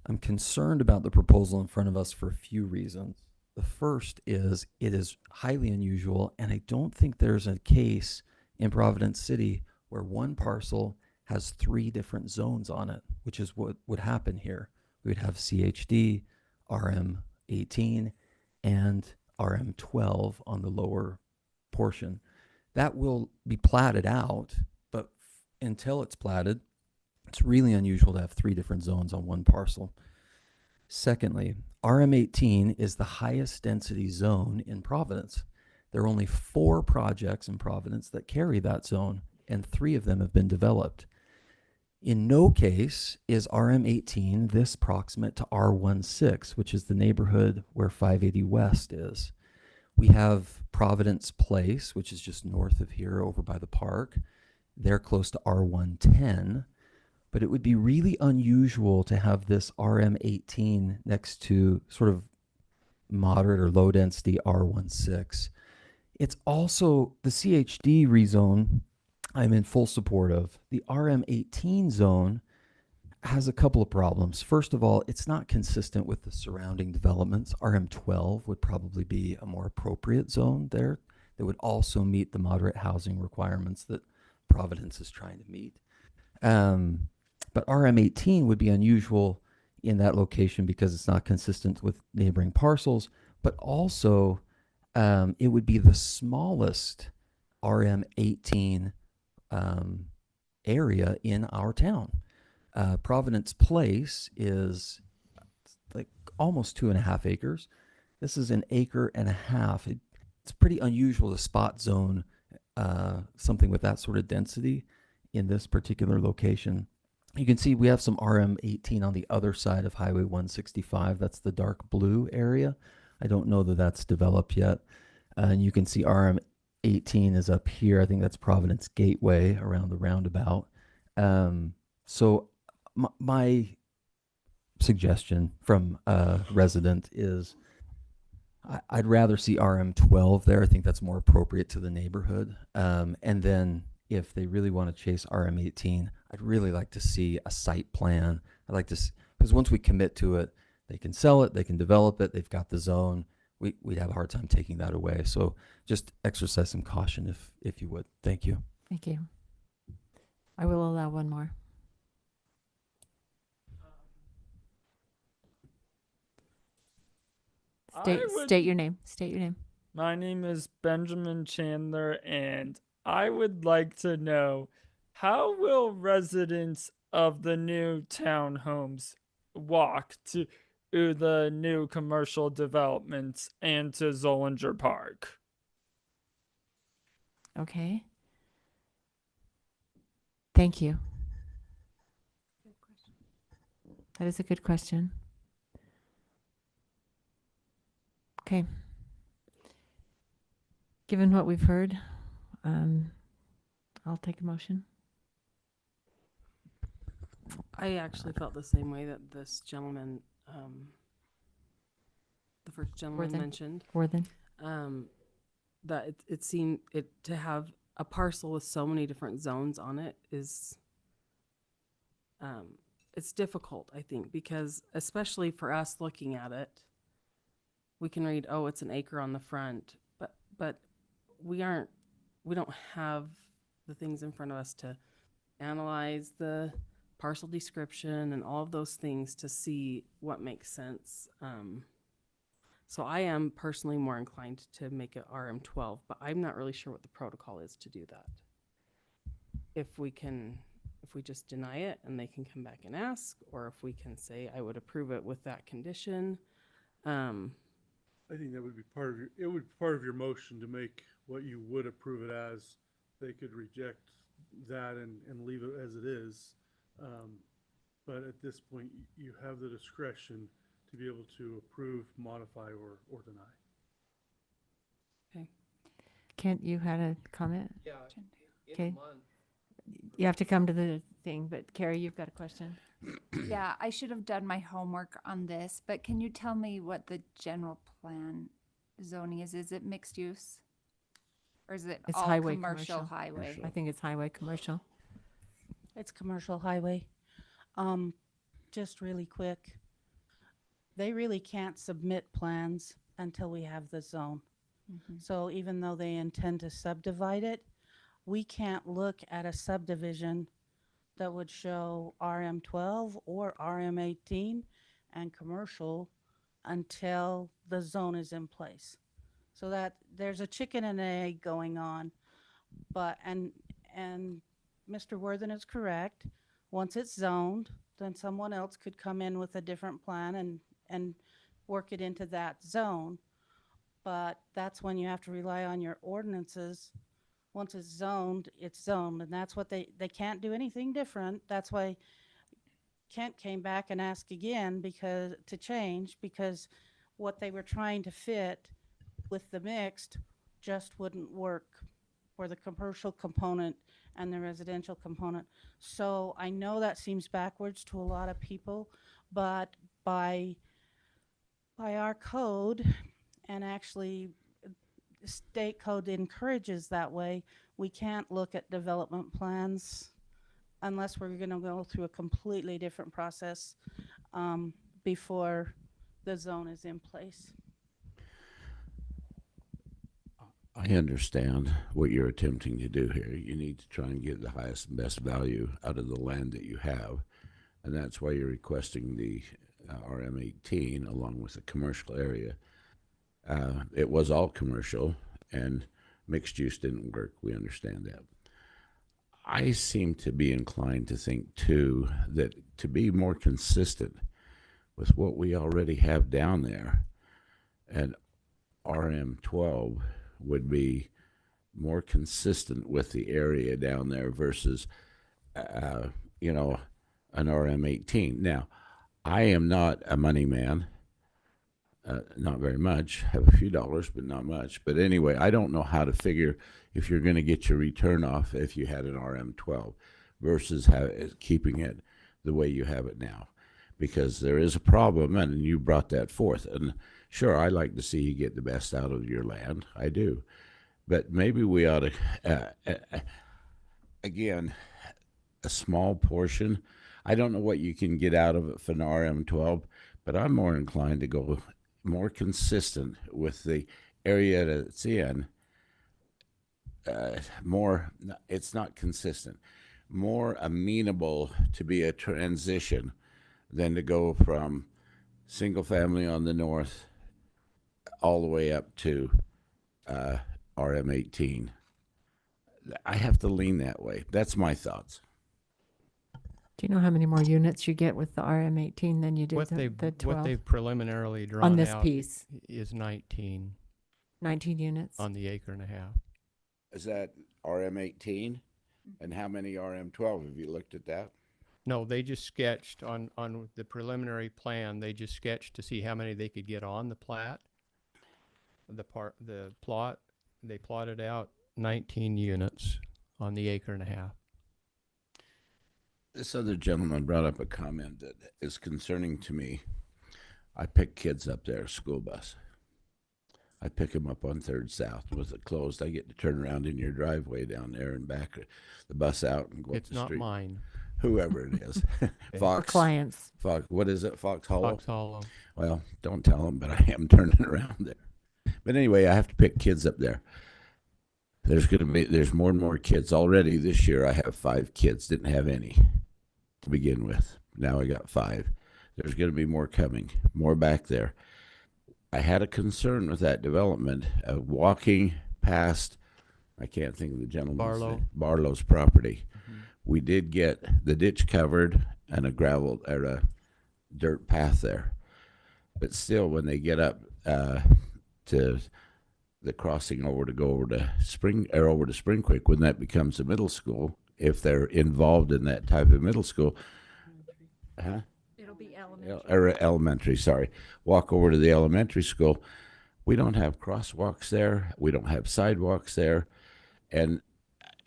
I'm concerned about the proposal in front of us for a few reasons. The first is it is highly unusual, and I don't think there's a case in Providence City where one parcel has 3 different zones on it, which is what would happen here. We would have CHD, RM18, and RM12 on the lower portion. That will be platted out, but until it's platted, it's really unusual to have 3 different zones on one parcel. Secondly, RM18 is the highest density zone in Providence. There are only 4 projects in Providence that carry that zone, and 3 of them have been developed. In no case is RM18 this proximate to R16, which is the neighborhood where 580 West is. We have Providence Place, which is just north of here over by the park. They're close to R110, but it would be really unusual to have this RM18 next to sort of moderate or low density R16. It's also the CHD rezone I'm in full support of. The RM18 zone has a couple of problems. First of all, it's not consistent with the surrounding developments. RM12 would probably be a more appropriate zone there that would also meet the moderate housing requirements that Providence is trying to meet. But RM18 would be unusual in that location because it's not consistent with neighboring parcels, but also it would be the smallest RM18 area in our town. Providence Place is like almost 2.5 acres. This is 1.5 acres. It's pretty unusual to spot zone something with that sort of density in this particular location. You can see we have some RM18 on the other side of Highway 165. That's the dark blue area. I don't know that that's developed yet. And you can see RM18 is up here. I think that's Providence Gateway around the roundabout. So my suggestion from a resident is I'd rather see RM12 there. I think that's more appropriate to the neighborhood. And then if they really want to chase RM18, I'd really like to see a site plan. I'd like to, because once we commit to it, they can sell it, they can develop it, they've got the zone. We'd have a hard time taking that away. So just exercise some caution if you would. Thank you. Thank you. I will allow one more. State your name. State your name. My name is Benjamin Chandler, and I would like to know, how will residents of the new townhomes walk to the new commercial developments and to Zollinger Park? Okay. Thank you. That is a good question. Okay. Given what we've heard, I'll take a motion. I actually felt the same way that this gentleman, the first gentleman Worthen. mentioned, Worthen. that it seemed to have a parcel with so many different zones on it is, it's difficult, I think, because especially for us looking at it, we can read, oh, it's 1 acre on the front, but we don't have the things in front of us to analyze the parcel description and all of those things to see what makes sense. So I am personally more inclined to make it RM12, but I'm not really sure what the protocol is to do that. If we just deny it and they can come back and ask, or if we can say, I would approve it with that condition. I think that would be part of your motion to make what you would approve it as. They could reject that and leave it as it is. But at this point, you have the discretion to be able to approve, modify, or deny. Okay. Kent, you had a comment? Yeah. Okay. You have to come to the thing, but Carrie, you've got a question. Yeah, I should have done my homework on this, but can you tell me what the general plan zoning is? Is it mixed use? Or is it It's all highway commercial commercial. highway? I think it's highway commercial. It's commercial highway. Just really quick. They really can't submit plans until we have the zone. Mhm. So even though they intend to subdivide it, we can't look at a subdivision that would show RM12 or RM18 and commercial until the zone is in place. So that there's a chicken and egg going on. But, and Mr. Worthen is correct. Once it's zoned, then someone else could come in with a different plan and work it into that zone. But that's when you have to rely on your ordinances. Once it's zoned, and that's what they can't do anything different. That's why Kent came back and asked again to change, because what they were trying to fit with the mixed just wouldn't work for the commercial component and the residential component. So I know that seems backwards to a lot of people, but by our code, and actually state code encourages that way, we can't look at development plans unless we're going to go through a completely different process before the zone is in place. I understand what you're attempting to do here. You need to try and get the highest and best value out of the land that you have. And that's why you're requesting the RM18 along with the commercial area. It was all commercial and mixed use didn't work. We understand that. I seem to be inclined to think too that to be more consistent with what we already have down there, and RM12 would be more consistent with the area down there versus, you know, an RM18. Now, I am not a money man. Not very much. Have a few dollars, but not much. But anyway, I don't know how to figure if you're going to get your return off if you had an RM12 versus keeping it the way you have it now. Because there is a problem, and you brought that forth. And sure, I like to see you get the best out of your land. I do. But maybe we ought to, again, a small portion. I don't know what you can get out of it for an RM12, but I'm more inclined to go more consistent with the area that it's in. It's not consistent. More amenable to be a transition than to go from single family on the north all the way up to RM18. I have to lean that way. That's my thoughts. Do you know how many more units you get with the RM18 than you did What the 12? what they've preliminarily drawn on this out piece? is 19 units. on the acre and a half. Is that RM18? And how many RM12? Have you looked at that? No, they just sketched on the preliminary plan. They just sketched to see how many they could get on the plot. The plot, they plotted out 19 units on the acre and a half. This other gentleman brought up a comment that is concerning to me. I pick kids up there, school bus. I pick them up on 3rd South. With it closed, I get to turn around in your driveway down there and back the bus out and go It's up the not street. mine. Whoever it is. For Fox. clients. Fox. What is it? Fox Hollow? Fox Hollow. Well, don't tell them, but I am turning around there. But anyway, I have to pick kids up there. There's more and more kids. Already this year, I have 5 kids. Didn't have any to begin with. Now I got 5. There's going to be more coming, more back there. I had a concern with that development of walking past, I can't think of the gentleman's name, Barlow's property. Mm-hmm. We did get the ditch covered and a gravel or a dirt path there. But still, when they get up to the crossing over to Spring Creek, when that becomes a middle school, if they're involved in that type of middle school, It'll be elementary. or elementary, sorry, walk over to the elementary school. We don't have crosswalks there. We don't have sidewalks there. And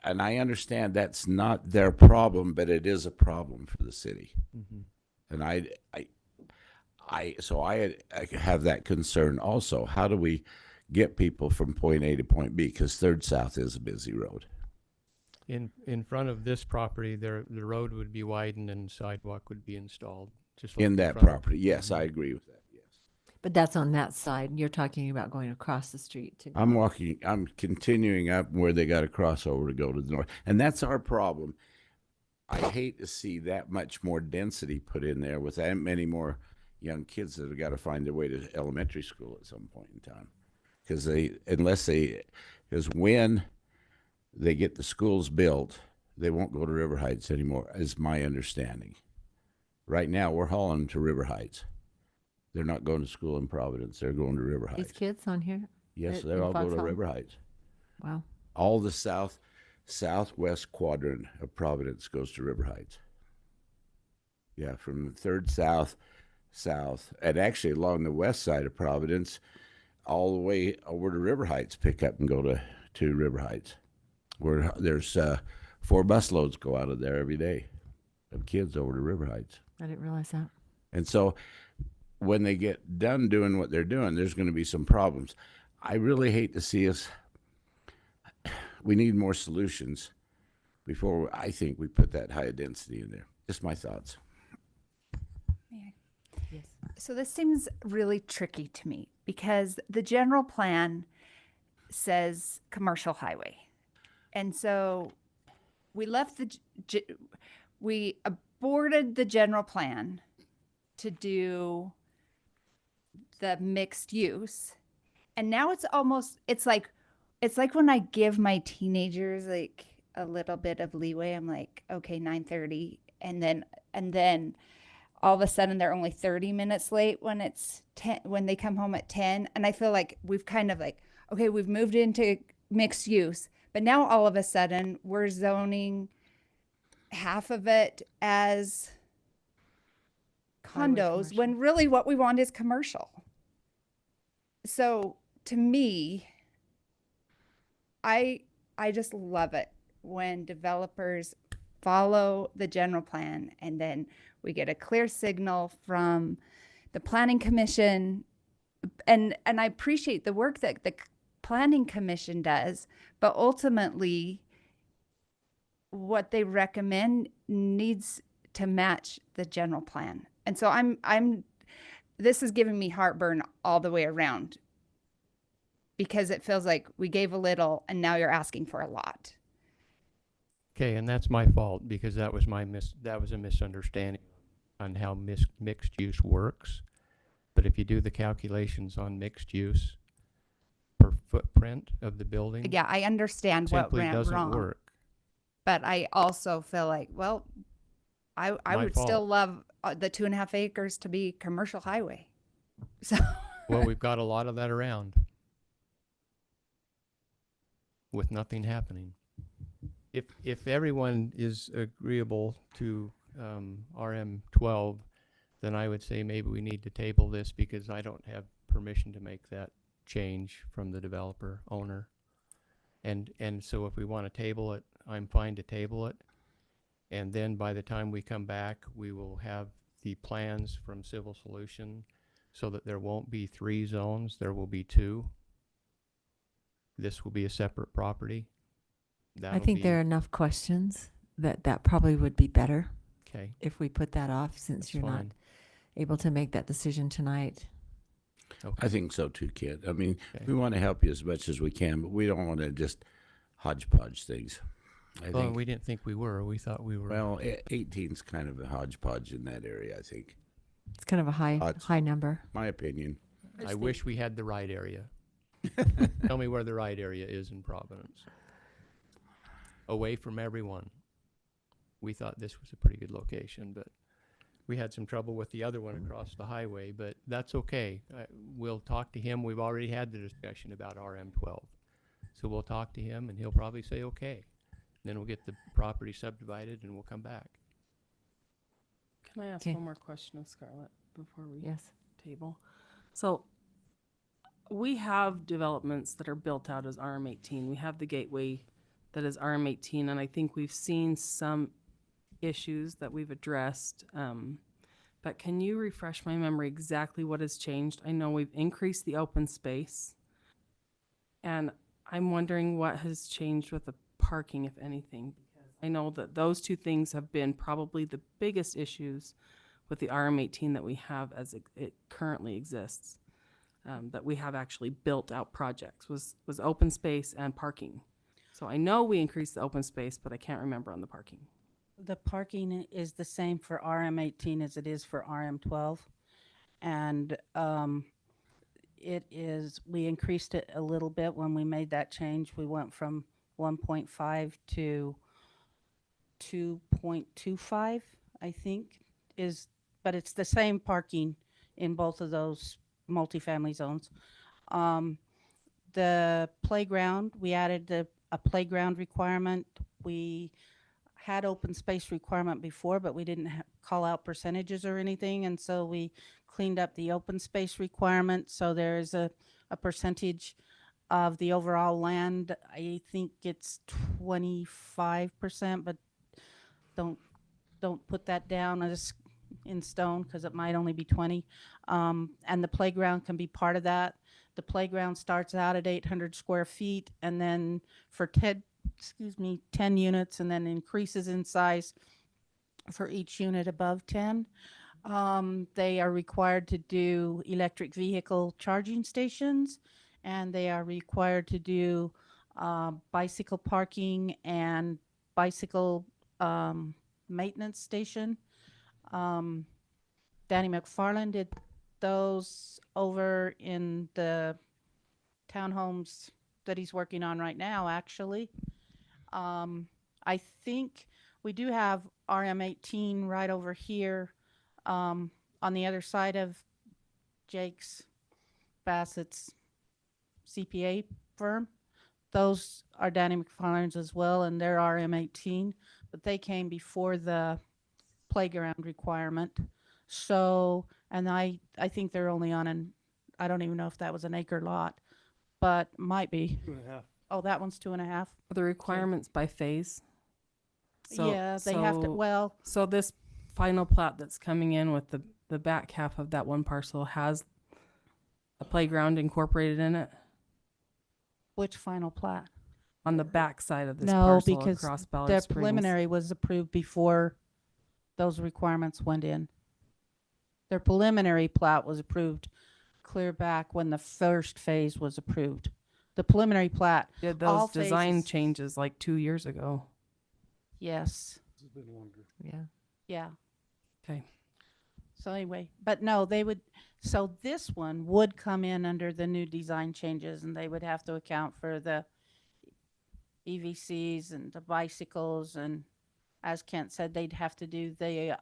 and I understand that's not their problem, but it is a problem for the city. And I have that concern also. How do we get people from point A to point B? Because Third South is a busy road. In front of this property, the road would be widened and sidewalk would be installed, just like In that front of- property, yes, I agree with that, yes. But that's on that side. You're talking about going across the street to. I'm continuing up where they got a crossover to go to the north. And that's our problem. I hate to see that much more density put in there with that many more young kids that have got to find their way to elementary school at some point in time. Because when they get the schools built, they won't go to River Heights anymore, is my understanding. Right now, we're hauling them to River Heights. They're not going to school in Providence. They're going to River These Heights. kids on here? Yes, at- they in all go to Foxhole? River Heights. Wow. All the southwest quadrant of Providence goes to River Heights. Yeah, from the Third South, and actually along the west side of Providence, all the way over to River Heights, pick up and go to River Heights, where there's 4 bus loads go out of there every day of kids over to River Heights. I didn't realize that. And so when they get done doing what they're doing, there's going to be some problems. I really hate to see us. We need more solutions before I think we put that high density in there. Just my thoughts. Yes. So this seems really tricky to me because the general plan says commercial highway. And so we left we aborted the general plan to do the mixed use. And now it's like when I give my teenagers like a little bit of leeway, I'm like, okay, 9:30. And then all of a sudden they're only 30 minutes late when it's 10, when they come home at 10. And I feel like we've kind of like, okay, we've moved into mixed use, but now all of a sudden we're zoning half of it as Highway condos commercial. when really what we want is commercial. So to me, I just love it when developers follow the general plan and then we get a clear signal from the planning commission. And I appreciate the work that the planning commission does, but ultimately what they recommend needs to match the general plan. And so this is giving me heartburn all the way around because it feels like we gave a little and now you're asking for a lot. Okay, and that's my fault because that was a misunderstanding on how mixed use works. But if you do the calculations on mixed use per footprint of the building, Yeah, I understand what simply went doesn't wrong, work. but I also feel like, well, I My would fault. still love the 2.5 acres to be commercial highway. So Well, we've got a lot of that around with nothing happening. If everyone is agreeable to RM12, then I would say maybe we need to table this because I don't have permission to make that change from the developer owner. And so if we want to table it, I'm fine to table it. And then by the time we come back, we will have the plans from Civil Solution so that there won't be 3 zones, there will be 2. This will be a separate property. I think there are enough questions that probably would be better Okay, if we put that off since that's you're not fine. able to make that decision tonight. I think so too, Kit. I mean, Okay. we want to help you as much as we can, but we don't want to just hodgepodge things. I Well, think, we didn't think we were. We thought we were. well, 18's kind of a hodgepodge in that area, I think. It's kind of a high number. My opinion. I wish we had the right area. Tell me where the right area is in Providence. Away from everyone. We thought this was a pretty good location, but we had some trouble with the other one across the highway, but that's okay. We'll talk to him. We've already had the discussion about RM12. So we'll talk to him and he'll probably say, okay. Then we'll get the property subdivided and we'll come back. Can I ask Okay. one more question of Scarlett before we Yes. table? So we have developments that are built out as RM18. We have the Gateway that is RM18, and I think we've seen some issues that we've addressed. But can you refresh my memory exactly what has changed? I know we've increased the open space, and I'm wondering what has changed with the parking, if anything. I know that those two things have been probably the biggest issues with the RM18 that we have as it currently exists. That we have actually built out projects was open space and parking. So I know we increased the open space, but I can't remember on the parking. The parking is the same for RM18 as it is for RM12. And we increased it a little bit when we made that change. We went from 1.5 to 2.25, I think, but it's the same parking in both of those multifamily zones. The playground, we added a playground requirement. We had open space requirement before, but we didn't call out percentages or anything, and so we cleaned up the open space requirement. So there's a percentage of the overall land. I think it's 25%, but don't put that down as in stone because it might only be 20. And the playground can be part of that. The playground starts out at 800 square feet, and then for 10 units, and then increases in size for each unit above 10. They are required to do electric vehicle charging stations, and they are required to do bicycle parking and bicycle maintenance station. Danny McFarland did those over in the townhomes that he's working on right now, actually. I think we do have RM18 right over here on the other side of Jake's Bassett's CPA firm. Those are Danny McFarland's as well, and they're RM18, but they came before the playground requirement. So, and I think they're only on I don't even know if that was an acre lot, but might be. 2.5. Oh, that one's 2.5. The requirements by phase. Yeah, they have to, well, So this final plat that's coming in with the back half of that one parcel has a playground incorporated in it which final plat? on the back side of this No, parcel because across Ballard their Springs. preliminary was approved before those requirements went in. Their preliminary plat was approved clear back when the first phase was approved. The preliminary plat, Did all those design phases- changes like 2 years ago. yes, This has been longer. Yeah. yeah. Okay. So anyway, but no, they would, so this one would come in under the new design changes, and they would have to account for the EVCs and the bicycles, and as Kent said, they'd have to do the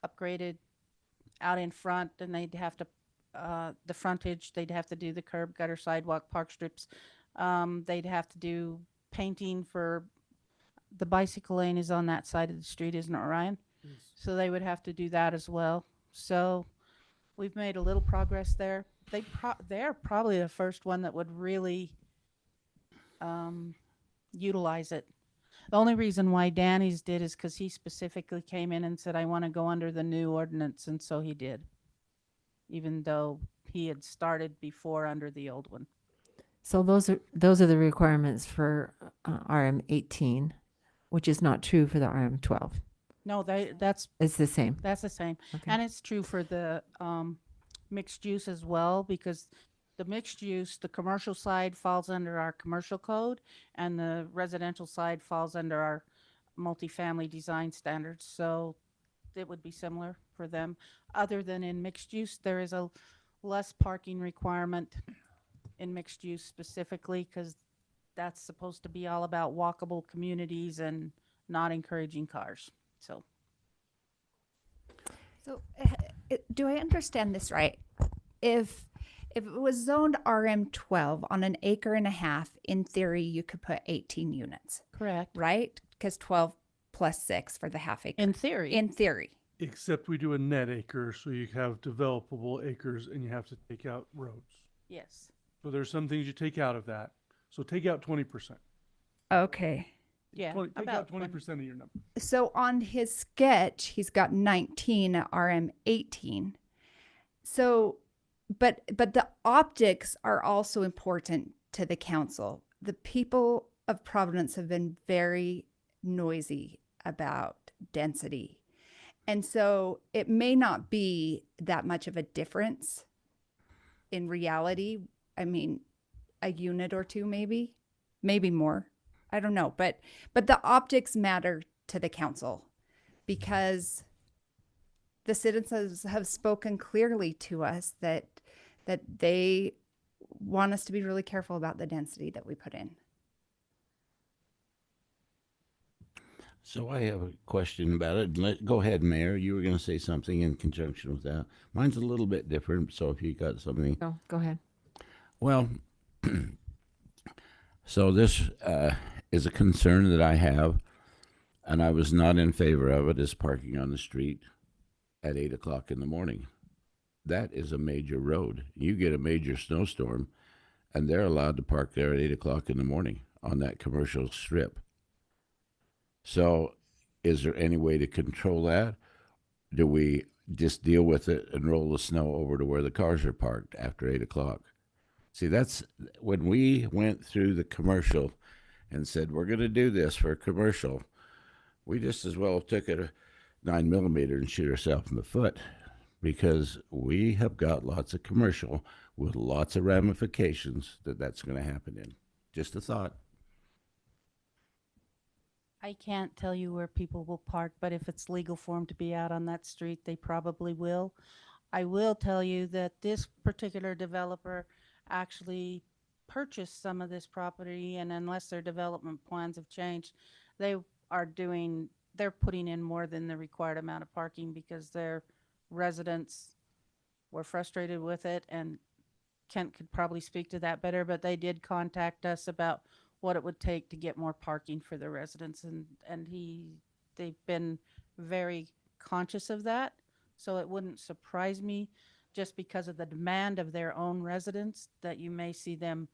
upgraded out in front, and they'd have to the frontage, they'd have to do the curb, gutter, sidewalk, park strips. They'd have to do painting for the bicycle lane is on that side of the street, isn't it, Ryan? So they would have to do that as well. So we've made a little progress there. They're probably the first one that would really utilize it. The only reason why Danny's did is because he specifically came in and said, I want to go under the new ordinance, and so he did, even though he had started before under the old one. So those are the requirements for RM18, which is not true for the RM12. No, that's It's the same. the same. Okay. And it's true for the mixed use as well, because the mixed use, the commercial side falls under our commercial code, and the residential side falls under our multifamily design standards. So it would be similar for them. Other than in mixed use, there is a less parking requirement in mixed use specifically, because that's supposed to be all about walkable communities and not encouraging cars. So So, do I understand this right? If it was zoned RM12 on an acre and a half, in theory, you could put 18 units, correct. right? Because 12 plus 6 for the half acre. In theory. In theory. Except we do a net acre, so you have developable acres and you have to take out roads. Yes. So there's some things you take out of that. So take out 20%. Okay. Yeah, Take about out 20. 20% of your number. So on his sketch, he's got 19 at RM 18. So, but the optics are also important to the council. The people of Providence have been very noisy about density. And so it may not be that much of a difference in reality. I mean, a unit or two, maybe more. I don't know, but the optics matter to the council because the citizens have spoken clearly to us that they want us to be really careful about the density that we put in. So I have a question about it. Go ahead, Mayor. You were going to say something in conjunction with that. Mine's a little bit different, so if you got something. No, go ahead. Well, so this is a concern that I have, and I was not in favor of it, is parking on the street at 8 o'clock in the morning. That is a major road. You get a major snowstorm, and they're allowed to park there at 8 o'clock in the morning on that commercial strip. So is there any way to control that? Do we just deal with it and roll the snow over to where the cars are parked after 8 o'clock? See, that's when we went through the commercial and said, we're going to do this for a commercial. We just as well took a 9mm and shoot ourselves in the foot, because we have got lots of commercial with lots of ramifications that's going to happen in. Just a thought. I can't tell you where people will park, but if it's legal for them to be out on that street, they probably will. I will tell you that this particular developer actually purchased some of this property, and unless their development plans have changed, they're putting in more than the required amount of parking because their residents were frustrated with it, and Kent could probably speak to that better, but they did contact us about what it would take to get more parking for the residents, and they've been very conscious of that. So it wouldn't surprise me, just because of the demand of their own residents, that you may see them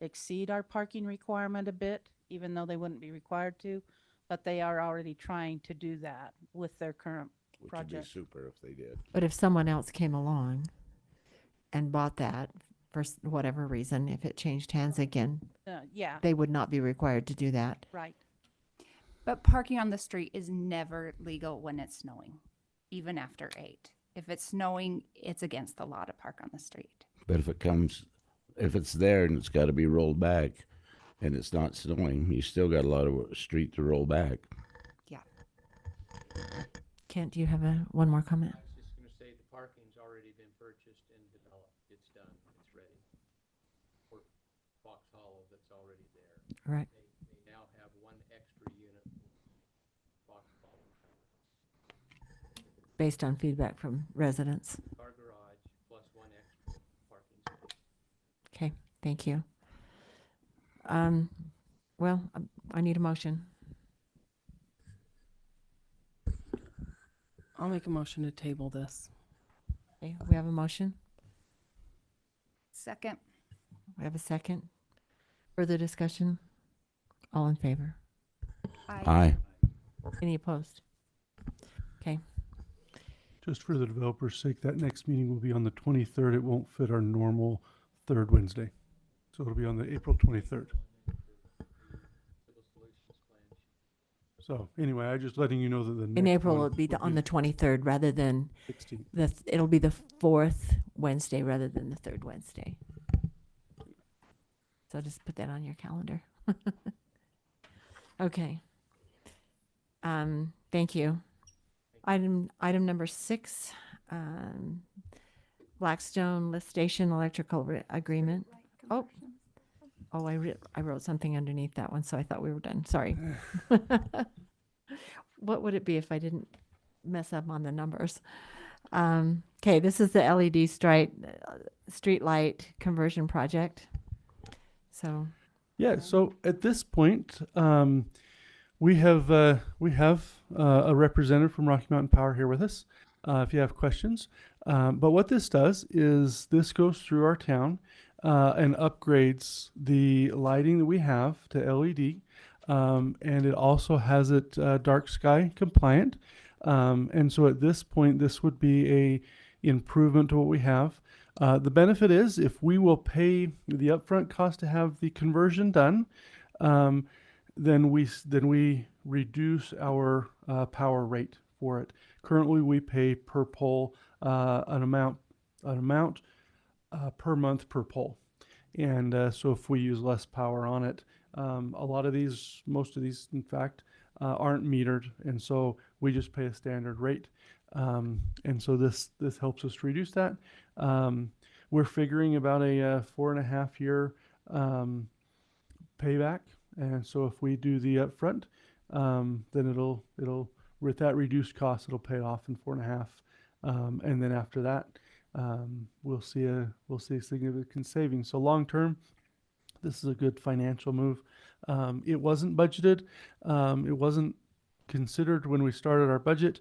exceed our parking requirement a bit, even though they wouldn't be required to. But they are already trying to do that with their current Which would be project. super if they did. But if someone else came along and bought that for whatever reason, if it changed hands again, Yeah, they would not be required to do that. right. But parking on the street is never legal when it's snowing, even after 8. If it's snowing, it's against the law to park on the street. But if it's there and it's got to be rolled back and it's not snowing, you still got a lot of street to roll back. Yeah. Kent, do you have one more comment? I was just going to say the parking's already been purchased and developed. It's done. It's ready. For Fox Hollow, that's already there. Right. They now have one extra unit. Fox Hollow. Based on feedback from residents. Car garage plus one extra parking space. Okay, thank you. Well, I need a motion. I'll make a motion to table this. Okay, we have a motion. Second. We have a second. Further discussion? All in favor? Aye. Any opposed? Okay, Just for the developer's sake, that next meeting will be on the 23rd. It won't fit our normal third Wednesday. So it'll be on the April 23rd. So anyway, I'm just letting you know that the in next April one it'll be will on the 23rd rather than 16th. it'll be the fourth Wednesday rather than the third Wednesday. So just put that on your calendar. Okay. Thank you. Item number 6, Blackstone Lift Station Electrical Agreement. Oh, I wrote something underneath that one, so I thought we were done. Sorry. What would it be if I didn't mess up on the numbers? Okay, this is the LED street light conversion project. So Yeah, so at this point, we have a representative from Rocky Mountain Power here with us. If you have questions, but what this does is this goes through our town and upgrades the lighting that we have to LED. and it also has it dark sky compliant. And so at this point, this would be a improvement to what we have. The benefit is if we will pay the upfront cost to have the conversion done, then we reduce our power rate for it. Currently, we pay per pole an amount per month per pole, and so if we use less power on it, most of these, in fact, aren't metered, and so we just pay a standard rate. And so this helps us reduce that. We're figuring about a 4.5 year payback, and so if we do the upfront, then it'll with that reduced cost, it'll pay off in 4.5, and then after that, we'll see a significant savings. So long term, this is a good financial move. It wasn't budgeted. It wasn't considered when we started our budget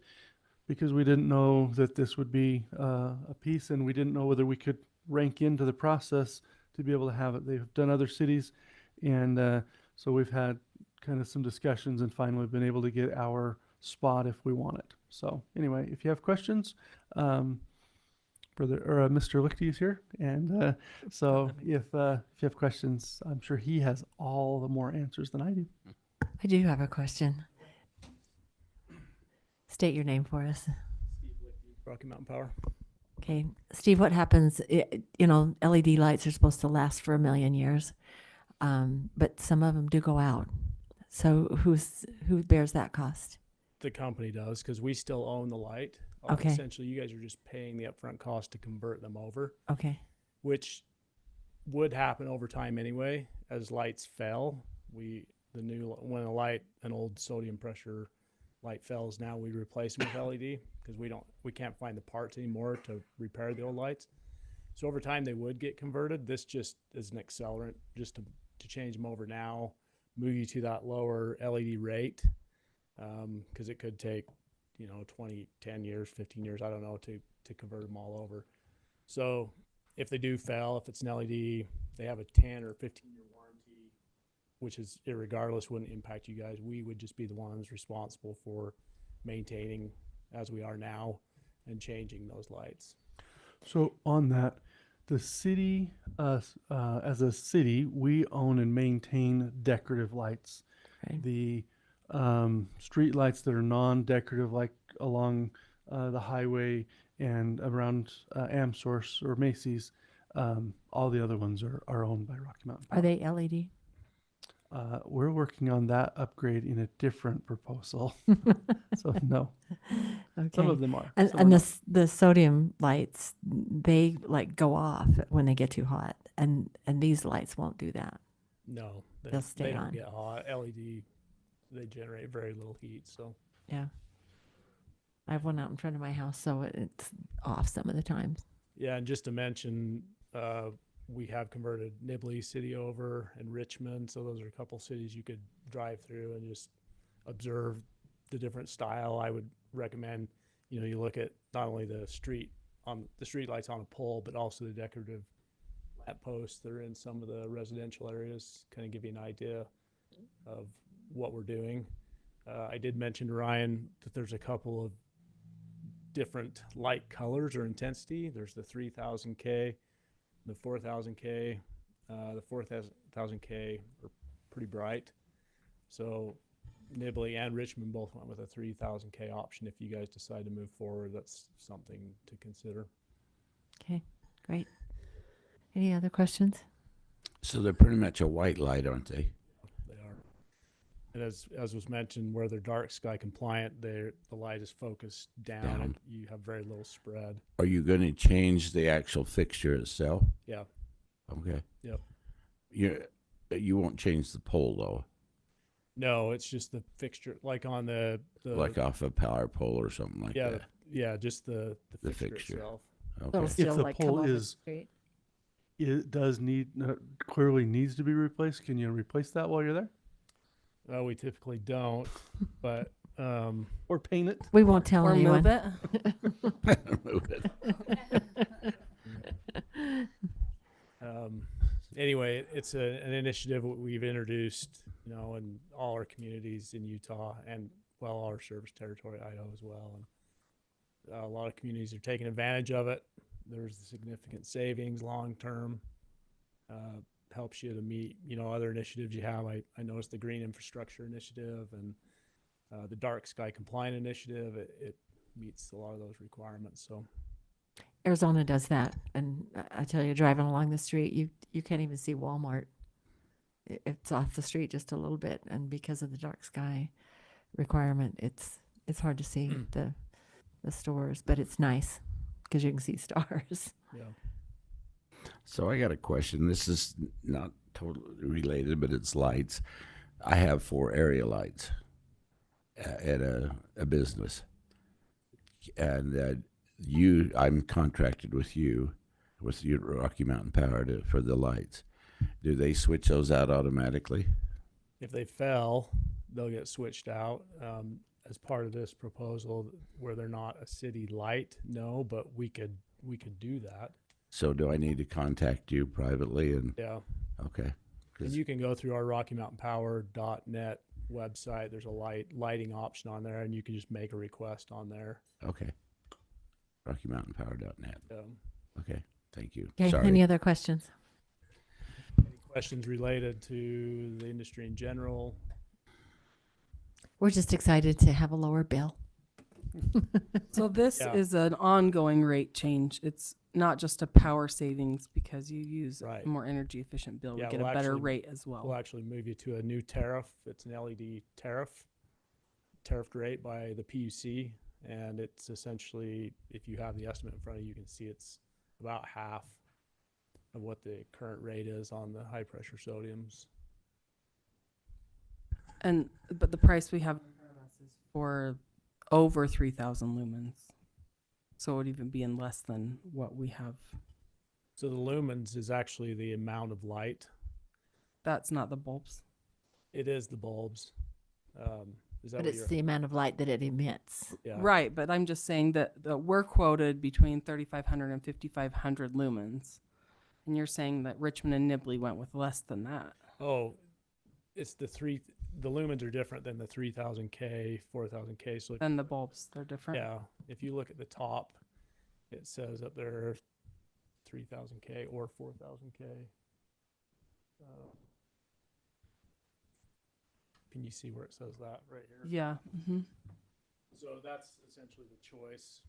because we didn't know that this would be a piece, and we didn't know whether we could rank into the process to be able to have it. They've done other cities, and so we've had kind of some discussions and finally been able to get our spot if we want it. So anyway, if you have questions, Mr. Lichty is here, and so if you have questions, I'm sure he has all the more answers than I do. I do have a question. State your name for us. Rocky Mountain Power. Okay, Steve, what happens, LED lights are supposed to last for 1 million years, but some of them do go out. So who bears that cost? The company does, because we still own the light. Okay. Essentially, you guys are just paying the upfront cost to convert them over, Okay, which would happen over time anyway. As lights fell, when an old sodium pressure light fails, now we replace them with LED because we can't find the parts anymore to repair the old lights. So over time they would get converted. This just is an accelerant just to change them over now, move you to that lower LED rate, because it could take 10 years, 15 years, I don't know, to convert them all over. So if they do fail, if it's an LED, they have a 10 or 15-year warranty, which is irregardless, wouldn't impact you guys. We would just be the ones responsible for maintaining as we are now and changing those lights. So on that, the city, as a city, we own and maintain decorative lights. right. The street lights that are non-decorative, like along the highway and around AmSource or Macy's, all the other ones are owned by Rocky Mountain Power. Are they LED? We're working on that upgrade in a different proposal. So no, Okay. some of them are. And, some are and not. the sodium lights, they like go off when they get too hot, and these lights won't do that. No, They'll stay they don't on. get hot. LED, they generate very little heat. So Yeah. I have one out in front of my house, so it's off some of the times. yeah, and just to mention, we have converted Nibley City over and Richmond. So those are a couple cities you could drive through and just observe the different style. I would recommend, you look at not only the street lights on a pole, but also the decorative lamp posts that are in some of the residential areas, kind of give you an idea of what we're doing. I did mention to Ryan that there's a couple of different light colors or intensity. There's the 3000K, the 4000K. The 4000K are pretty bright. So Nibley and Richmond both went with a 3000K option. If you guys decide to move forward, that's something to consider. Okay, great. Any other questions? So they're pretty much a white light, aren't they? They are. And as was mentioned, where they're dark sky compliant, the light is focused down. And you have very little spread. Are you going to change the actual fixture itself? Yeah. Okay. Yep. You won't change the pole though, No, it's just the fixture, like on the like off a power pole or something like yeah, that. just the The fixture fixture. itself. It'll Okay. still the like come pole off the is- street. It does clearly needs to be replaced. Can you replace that while you're there, Well, we typically don't, but or paint it? We won't tell Or anyone. move it. Move it. anyway, it's an initiative we've introduced you know, and all our communities in Utah and, well, our service territory, Idaho as well. And a lot of communities are taking advantage of it. There's significant savings long-term. Helps you to meet, you know, other initiatives you have. I noticed the Green Infrastructure Initiative and the Dark Sky Compliant Initiative. It meets a lot of those requirements. So Arizona does that. And I tell you, driving along the street, you can't even see Walmart. It's off the street just a little bit. And because of the dark sky requirement, it's hard to see the stores, but it's nice because you can see stars. yeah. So I got a question. This is not totally related, but it's lights. I have 4 area lights at a business, and I'm contracted with your Rocky Mountain Power for the lights. Do they switch those out automatically? If they fail, they'll get switched out. As part of this proposal, where they're not a city light, no, but we could do that. So do I need to contact you privately? And Yeah. okay. And you can go through our RockyMountainPower.net website. There's a lighting option on there, and you can just make a request on there. Okay. RockyMountainPower.net. Okay. Thank you. Okay. Sorry. Any other questions? Any questions related to the industry in general? We're just excited to have a lower bill. So this Yeah. is an ongoing rate change. It's not just a power savings because you use Right. a more energy efficient bill. Yeah, We get a we'll better actually- rate as well. We'll actually move you to a new tariff. It's an LED tariffed rate by the PUC. And it's essentially, if you have the estimate in front of you, you can see it's about half of what the current rate is on the high pressure sodiums. But the price we have in front of us is for over 3,000 lumens. So it would even be in less than what we have. So the lumens is actually the amount of light. That's not the bulbs. It is the bulbs. Is that But what it's you're? the amount of light that it emits. Yeah. Right, but I'm just saying that we're quoted between 3,500 and 5,500 lumens. And you're saying that Richmond and Nibley went with less than that. Oh, it's the lumens are different than the 3,000K, 4,000K. So Then the bulbs, they're different. yeah, if you look at the top, it says up there 3,000K or 4,000K. Can you see where it says that right here? Yeah. hmm So that's essentially the choice.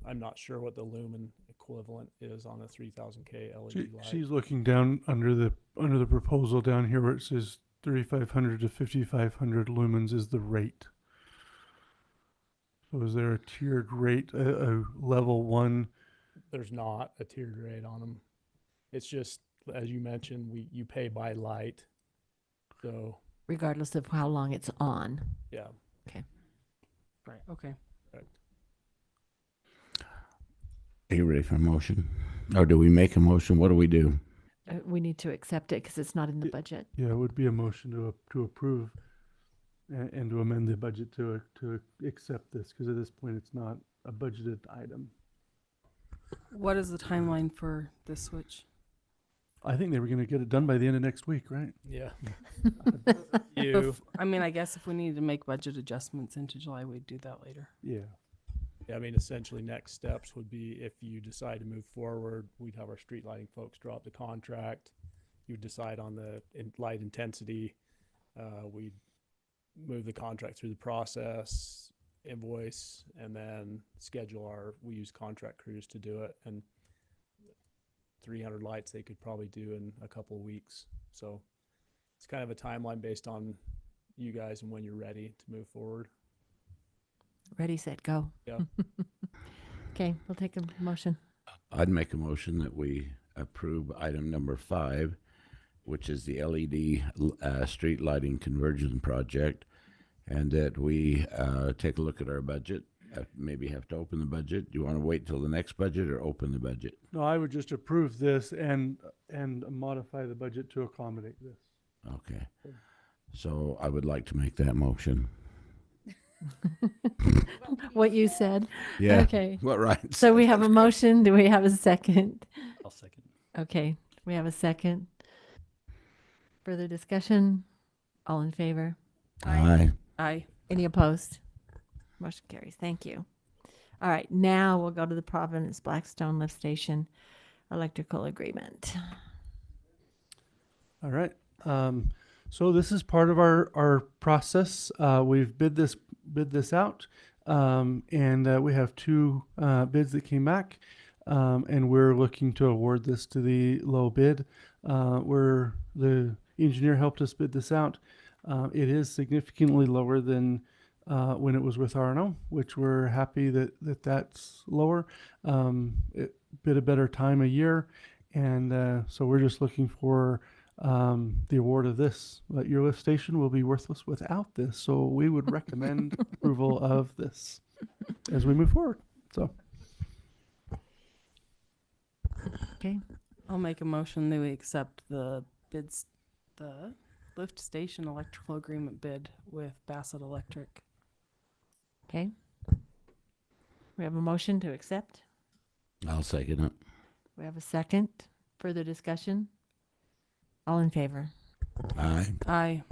I'm not sure what the lumen equivalent is on a 3,000K LED light. She's looking down under the proposal down here where it says 3,500 to 5,500 lumens is the rate. So is there a tiered rate, a level 1? There's not a tiered rate on them. It's just, as you mentioned, you pay by light. So Regardless of how long it's on. yeah. Right. Okay. Are you ready for a motion? Or do we make a motion? What do we do? We need to accept it because it's not in the budget. Yeah, it would be a motion to approve and to amend the budget to accept this, because at this point it's not a budgeted item. What is the timeline for this switch? I think they were going to get it done by the end of next week, right? Yeah. You. I mean, I guess if we needed to make budget adjustments into July, we'd do that later. Yeah. Yeah, I mean, essentially next steps would be if you decide to move forward, we'd have our street lighting folks drop the contract. You would decide on the light intensity. We'd move the contract through the process, invoice, and then we use contract crews to do it. And 300 lights they could probably do in a couple of weeks. So it's kind of a timeline based on you guys and when you're ready to move forward. Ready, set, go. Yeah. Okay, we'll take a motion. I'd make a motion that we approve item number 5, which is the LED street lighting conversion project, and that we take a look at our budget. Maybe have to open the budget. Do you want to wait till the next budget or open the budget? No, I would just approve this and modify the budget to accommodate this. Okay. So I would like to make that motion. What you said. Yeah. Okay. What right? So we have a motion. Do we have a second? I'll second. Okay, we have a second. Further discussion? All in favor? Aye. Aye. Any opposed? Motion carries. Thank you. All right, now we'll go to the Providence Blackstone Lift Station electrical agreement. All right. So this is part of our process. We've bid this out, and we have two bids that came back, and we're looking to award this to the low bid. Where the engineer helped us bid this out, it is significantly lower than when it was with R&O, which we're happy that's lower. It bid a better time of year, and so we're just looking for the award of this. Your lift station will be worthless without this, so we would recommend approval of this as we move forward. So, Okay. I'll make a motion that we accept the bids, the lift station electrical agreement bid with Bassett Electric. Okay. We have a motion to accept. I'll second it. We have a second. Further discussion? All in favor? Aye. Aye.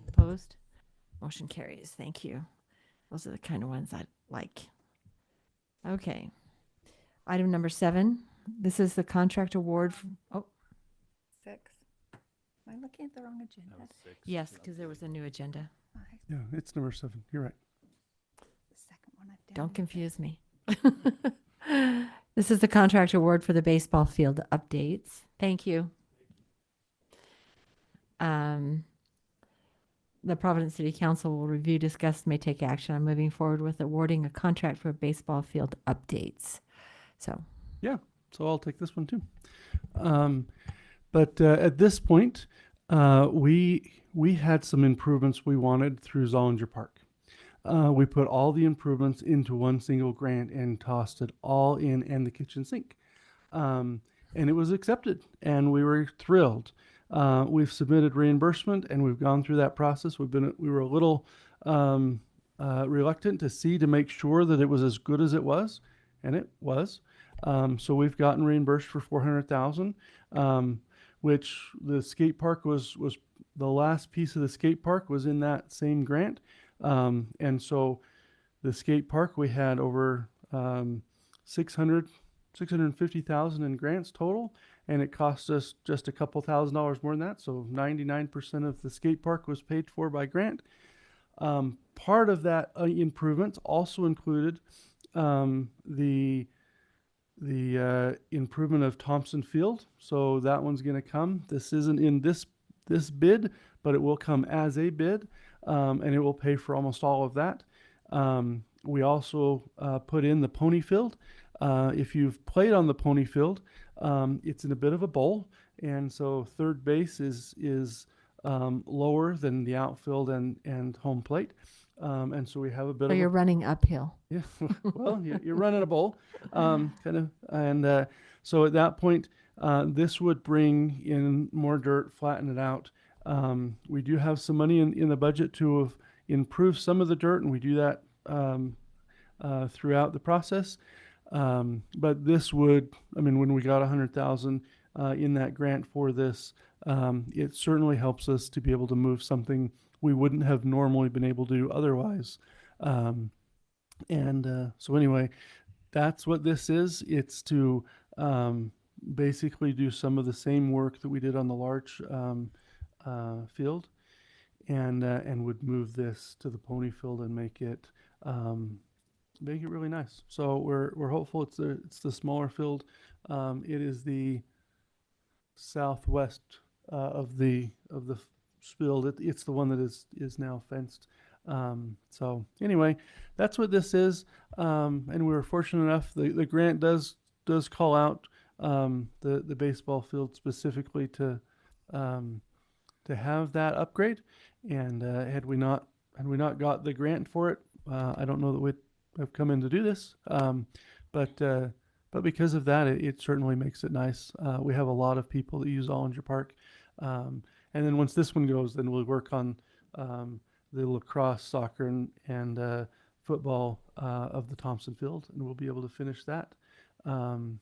Opposed? Motion carries. Thank you. Those are the kind of ones I like. Okay. Item number 7. This is the contract award. 6. Am I looking at the wrong agenda? Yes, because there was a new agenda. yeah, it's number 7. You're right. The second one I've Don't downloaded. confuse me. This is the contract award for the baseball field updates. Thank you. The Providence City Council will review, discuss, and may take action on moving forward with awarding a contract for baseball field updates. So, So I'll take this one too. But at this point, we had some improvements we wanted through Zollinger Park. We put all the improvements into one single grant and tossed it all in and the kitchen sink. And it was accepted, and we were thrilled. We've submitted reimbursement, and we've gone through that process. We were a little reluctant to make sure that it was as good as it was, and it was. So we've gotten reimbursed for $400,000, which the skate park was the last piece of the skate park was in that same grant. And so the skate park, we had over 650,000 in grants total, and it cost us just a couple $1,000s more than that. So 99% of the skate park was paid for by grant. Part of that improvements also included the improvement of Thompson Field. So that one's going to come. This isn't in this bid, but it will come as a bid, and it will pay for almost all of that. We also put in the Pony Field. If you've played on the Pony Field, it's in a bit of a bowl, and so third base is lower than the outfield and home plate. And so we have a bit so of you're running uphill. yeah, well, you're running a bowl, kind of, and so at that point, this would bring in more dirt, flatten it out. We do have some money in the budget to improve some of the dirt, and we do that throughout the process. But this would, when we got 100,000 in that grant for this, it certainly helps us to be able to move something we wouldn't have normally been able to do otherwise. So anyway, that's what this is. It's to basically do some of the same work that we did on the large field, and would move this to the Pony Field and make it really nice. So we're hopeful. It's the smaller field. It is the southwest of the field. It's the one that is now fenced. So anyway, that's what this is. And we were fortunate enough. The grant does call out the baseball field specifically to have that upgrade. And had we not got the grant for it, I don't know that we'd have come in to do this. But because of that, it certainly makes it nice. We have a lot of people that use Zollinger Park. And then once this one goes, then we'll work on the lacrosse, soccer, and football of the Thompson Field, and we'll be able to finish that. So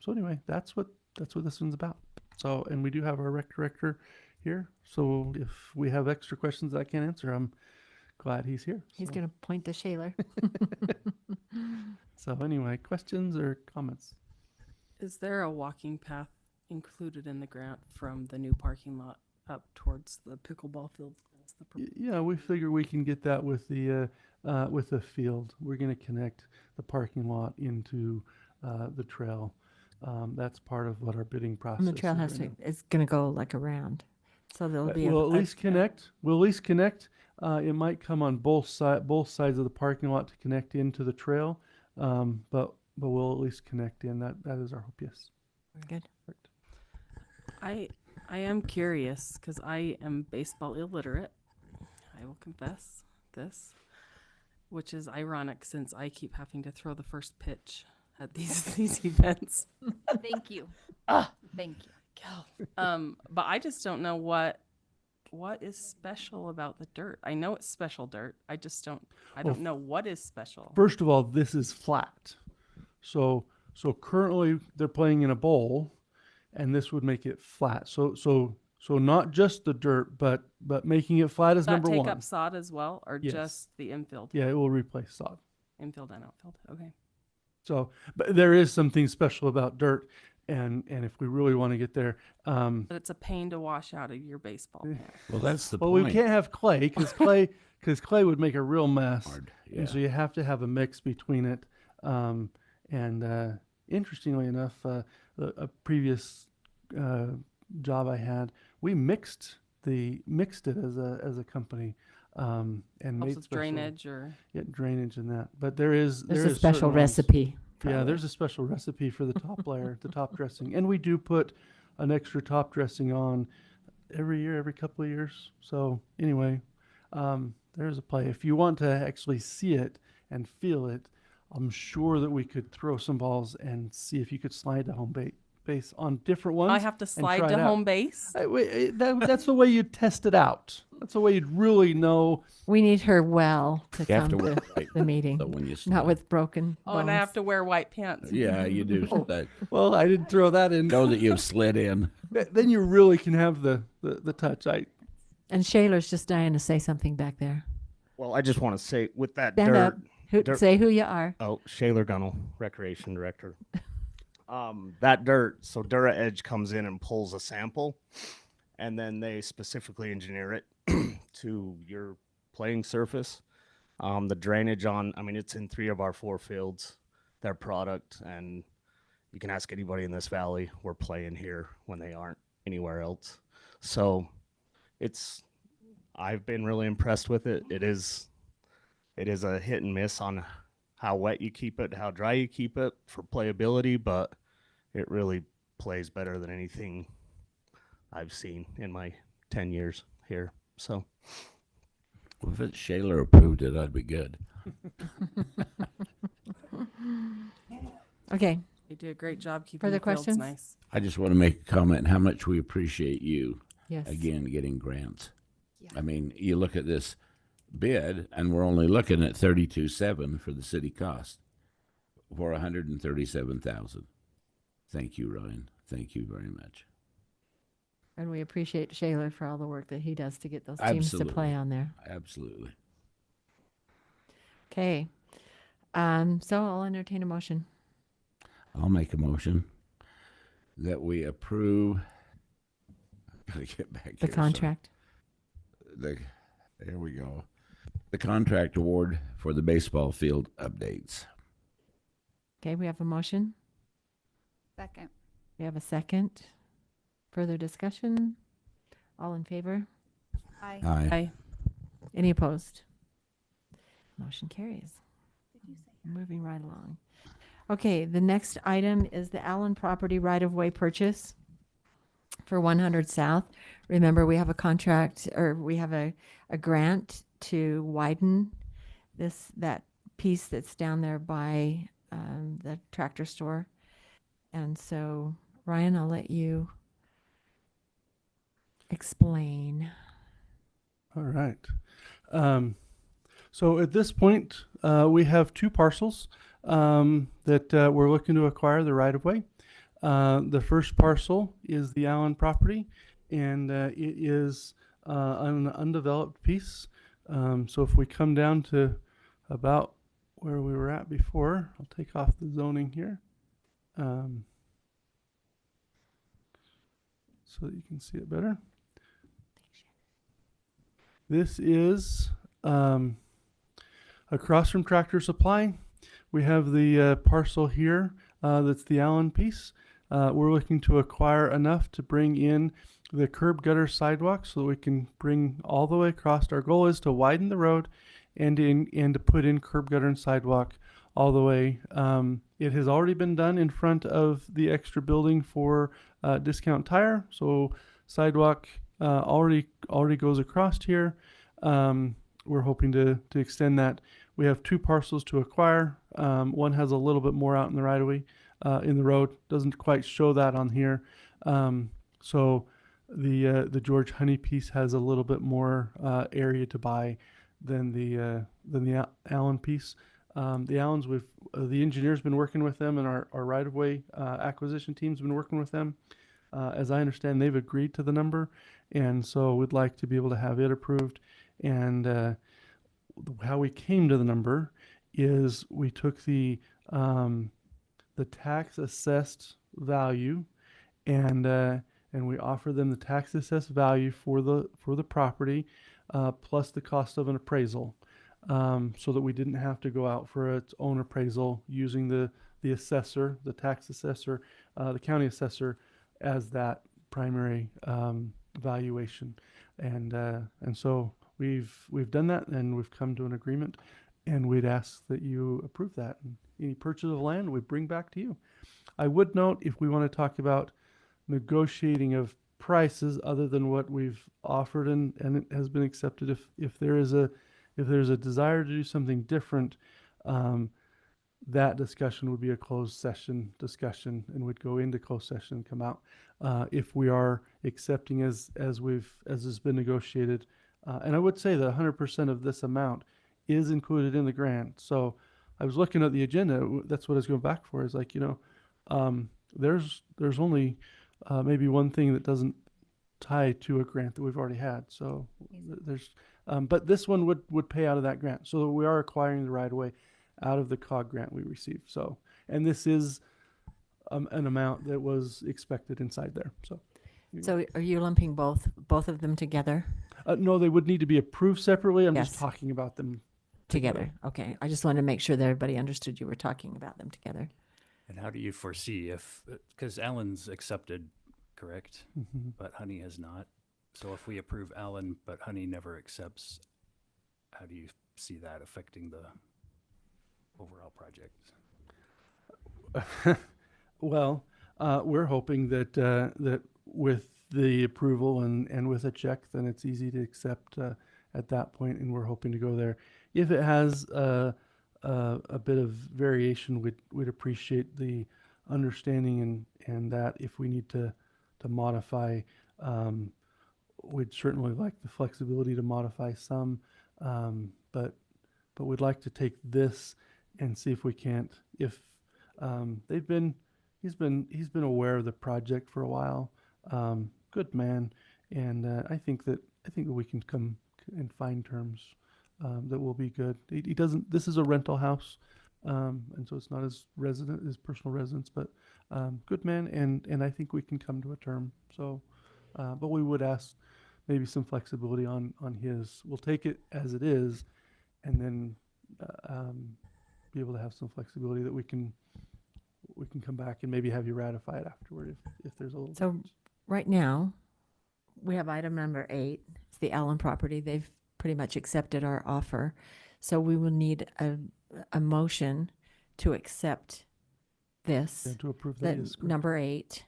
anyway, that's what this one's about. So, and we do have our rec director here. So if we have extra questions I can't answer, I'm glad he's here. He's So- going to point to Shaler. So anyway, questions or comments? Is there a walking path included in the grant from the new parking lot up towards the pickleball field? That's the Yeah, we figure we can get that with the field. We're going to connect the parking lot into the trail. That's part of what our bidding process And the trail is has right to, is going to go like around. So there'll now. be We'll at a least connect. We'll at least connect. It might come on both sides of the parking lot to connect into the trail, but we'll at least connect in. That is our hope. Yes. Very good. I am curious because I am baseball illiterate. I will confess this, which is ironic since I keep having to throw the first pitch at these events. Thank you. Thank you. But I just don't know what is special about the dirt. I know it's special dirt. I just don't. I Well, don't know what is special. First of all, this is flat. So currently they're playing in a bowl, and this would make it flat. So not just the dirt, but making it flat is Does that number take one. up sod as well, or Yes. just the infield? Yeah, it will replace sod. Infield and outfield. Okay. So, but there is something special about dirt, and if we really want to get there, But it's a pain to wash out of your baseball pants. Well, that's the well, point. we can't have clay because clay would make a real mess, Hard, and so you have to have a mix between it. And interestingly enough, a previous job I had, we mixed it as a company, and Helps made with special- drainage or drainage and that. But there's There's a is special certain ones- recipe. Yeah, probably. there's a special recipe for the top layer, the top dressing, and we do put an extra top dressing on every year, every couple of years. So anyway, there's a play. If you want to actually see it and feel it, I'm sure that we could throw some balls and see if you could slide to home base on different ones. I have to and slide try to it out. home base. That's the way you test it out. That's the way you'd really know. We need her well to You have come to wear to white the meeting, so when you not slide. with broken Oh, and I bones. have to wear white pants. Yeah, you do. That. Well, I didn't throw that in. Know that you've slid in. Then you really can have the touch. And Shaler's just dying to say something back there. Well, I just want to say with that Stand dirt. up. dirt- Say who you are. Oh, Shaler Gunnell, Recreation Director. That dirt, so Dura Edge comes in and pulls a sample, and then they specifically engineer it to your playing surface. The drainage it's in 3 of our 4 fields, their product, and you can ask anybody in this valley, we're playing here when they aren't anywhere else. So I've been really impressed with it. It is a hit and miss on how wet you keep it, how dry you keep it for playability, but it really plays better than anything I've seen in my 10 years here. So Well, if it's Shaler approved it, I'd be good. Okay. You do a great job keeping Further the fields questions? nice. I just want to make a comment how much we appreciate you Yes. again getting grants. I mean, you look at this bid, and we're only looking at 32.7 for the city cost for 137,000. Thank you, Ryan. Thank you very much. And we appreciate Shaler for all the work that he does to get those teams to Absolutely. play on there. Absolutely. Okay. So I'll entertain a motion. I'll make a motion that we approve. Gotta get back The here, sorry. contract. There we go. The contract award for the baseball field updates. Okay, we have a motion. Second. We have a second. Further discussion? All in favor? Aye. Aye. Any opposed? Motion carries. Moving right along. Okay, the next item is the Allen property right-of-way purchase for 100 South. Remember, we have a contract, or we have a grant to widen that piece that's down there by the tractor store. And so, Ryan, I'll let you explain. All right. So at this point, we have 2 parcels that we're looking to acquire the right of way. The first parcel is the Allen property, and it is an undeveloped piece. So if we come down to about where we were at before, I'll take off the zoning here. So that you can see it better. This is across from Tractor Supply. We have the parcel here that's the Allen piece. We're looking to acquire enough to bring in the curb gutter sidewalk so that we can bring all the way across. Our goal is to widen the road and to put in curb gutter and sidewalk all the way. It has already been done in front of the extra building for Discount Tire. So sidewalk already goes across here. We're hoping to extend that. We have 2 parcels to acquire. One has a little bit more out in the right of way, in the road. Doesn't quite show that on here. So the George Honey piece has a little bit more area to buy than the Allen piece. The Allens, the engineer's been working with them, and our right of way acquisition team's been working with them. As I understand, they've agreed to the number, and so we'd like to be able to have it approved. And how we came to the number is we took the tax assessed value, and we offer them the tax assessed value for the property plus the cost of an appraisal, so that we didn't have to go out for its own appraisal using the assessor, the tax assessor, the county assessor as that primary valuation. And so we've done that, and we've come to an agreement, and we'd ask that you approve that. And any purchase of land we bring back to you. I would note, if we want to talk about negotiating of prices other than what we've offered and it has been accepted, if there's a desire to do something different, that discussion would be a closed session discussion, and would go into closed session and come out. If we are accepting as has been negotiated, and I would say that 100% of this amount is included in the grant. So I was looking at the agenda. That's what I was going back for. Is like, there's only maybe one thing that doesn't tie to a grant that we've already had. So but this one would pay out of that grant. So we are acquiring the right of way out of the COG grant we received. So, and this is an amount that was expected inside there. So are you lumping both of them together? No, they would need to be approved separately. I'm Yes. just talking about them Together. Okay. I just wanted to make sure that everybody understood you were talking about them together. And how do you foresee because Allen's accepted, correct? Mm-hmm. But Honey has not. So if we approve Allen, but Honey never accepts, how do you see that affecting the overall project? Well, we're hoping that with the approval and with a check, then it's easy to accept at that point, and we're hoping to go there. If it has a bit of variation, we'd appreciate the understanding and that if we need to modify, we'd certainly like the flexibility to modify some, but we'd like to take this and see if we can't. If he's been aware of the project for a while. Good man, and I think that we can come and find terms that will be good. He doesn't. This is a rental house, and so it's not his personal residence, but good man, and I think we can come to a term. So, but we would ask maybe some flexibility on his. We'll take it as it is, and then be able to have some flexibility that we can come back and maybe have you ratify it afterward if there's a little. So right now, we have item number 8. It's the Allen property. They've pretty much accepted our offer. So we will need a motion to accept this. Yeah, to approve that. the Yes, correct. number 8,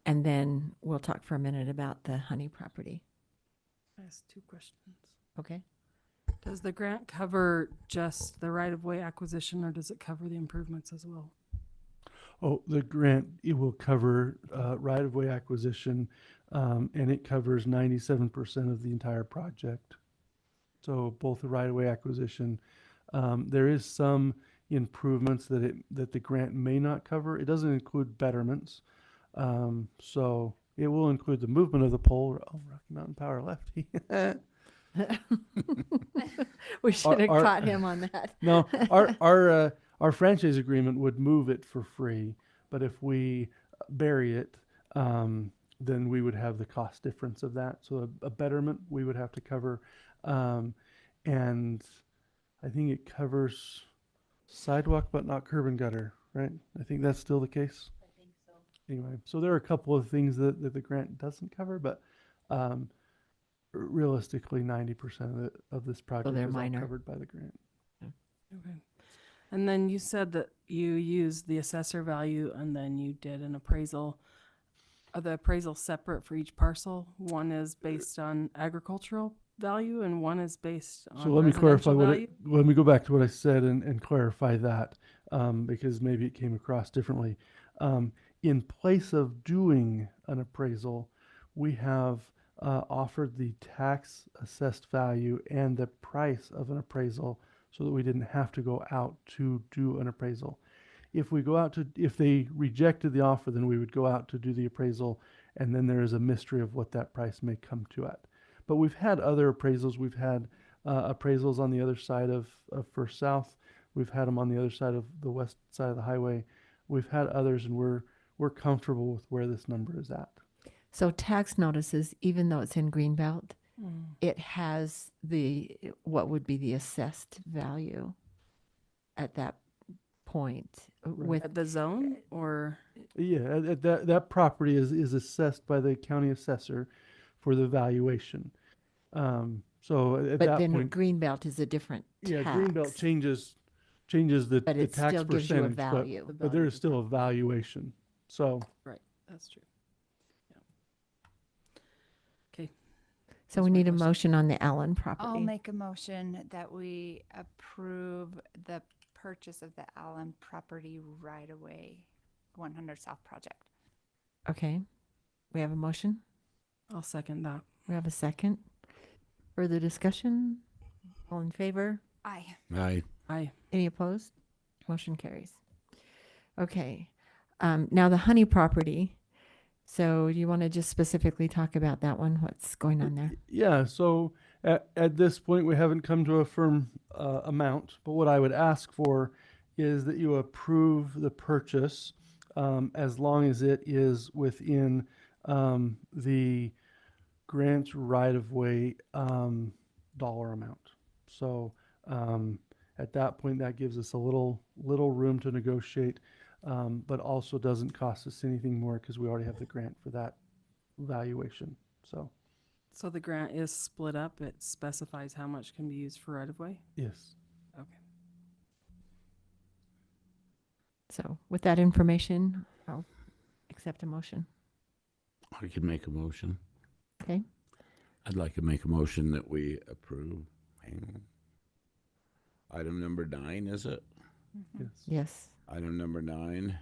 and then we'll talk for a minute about the Honey property. I ask 2 questions. Okay. Does the grant cover just the right-of-way acquisition, or does it cover the improvements as well? Oh, the grant, it will cover right-of-way acquisition, and it covers 97% of the entire project. So both the right-of-way acquisition, there is some improvements that the grant may not cover. It doesn't include betterments. So It will include the movement of the pole. Oh, Rocky Mountain Power lefty. We should have our- caught him on that. No, our franchise agreement would move it for free, but if we bury it, then we would have the cost difference of that. So a betterment we would have to cover, and I think it covers sidewalk but not curb and gutter, right? I think that's still the case. I think so. Anyway, so there are a couple of things that the grant doesn't cover, but realistically, 90% of this project they're is all minor. covered by the grant. Okay. And then you said that you used the assessor value and then you did an appraisal. Are the appraisals separate for each parcel? One is based on agricultural value and one is based on So let me clarify residential value? let me go back to what I said and clarify that, because maybe it came across differently. In place of doing an appraisal, we have offered the tax assessed value and the price of an appraisal so that we didn't have to go out to do an appraisal. If they rejected the offer, then we would go out to do the appraisal, and then there is a mystery of what that price may come to at. But we've had other appraisals. We've had appraisals on the other side of First South. We've had them on the other side of the west side of the highway. We've had others, and we're comfortable with where this number is at. So tax notices, even though it's in Greenbelt, it has what would be the assessed value at that point with At the zone or? Yeah, that property is assessed by the county assessor for the valuation. So at but that then point, Greenbelt is a different yeah, tax. Greenbelt changes the, But the it tax still gives you a percentage, value. but there is still a valuation. So Right, that's true. Yeah. Okay. So we need a motion on the Allen I'll property. make a motion that we approve the purchase of the Allen property right away, 100 South project. Okay. We have a motion. I'll second that. We have a second. Further discussion? All in favor? Aye. Aye. Aye. Any opposed? Motion carries. Okay. Now the Honey property. So you want to just specifically talk about that one? What's going on there? yeah, so at this point, we haven't come to a firm amount, but what I would ask for is that you approve the purchase as long as it is within the grant right-of-way dollar amount. So at that point, that gives us a little room to negotiate, but also doesn't cost us anything more because we already have the grant for that valuation. So the grant is split up. It specifies how much can be used for right of way. Yes. Okay. So with that information, I'll accept a motion. I can make a motion. Okay. I'd like to make a motion that we approve. Hang on. Item number 9, is it? Yes. Yes. Item number 9,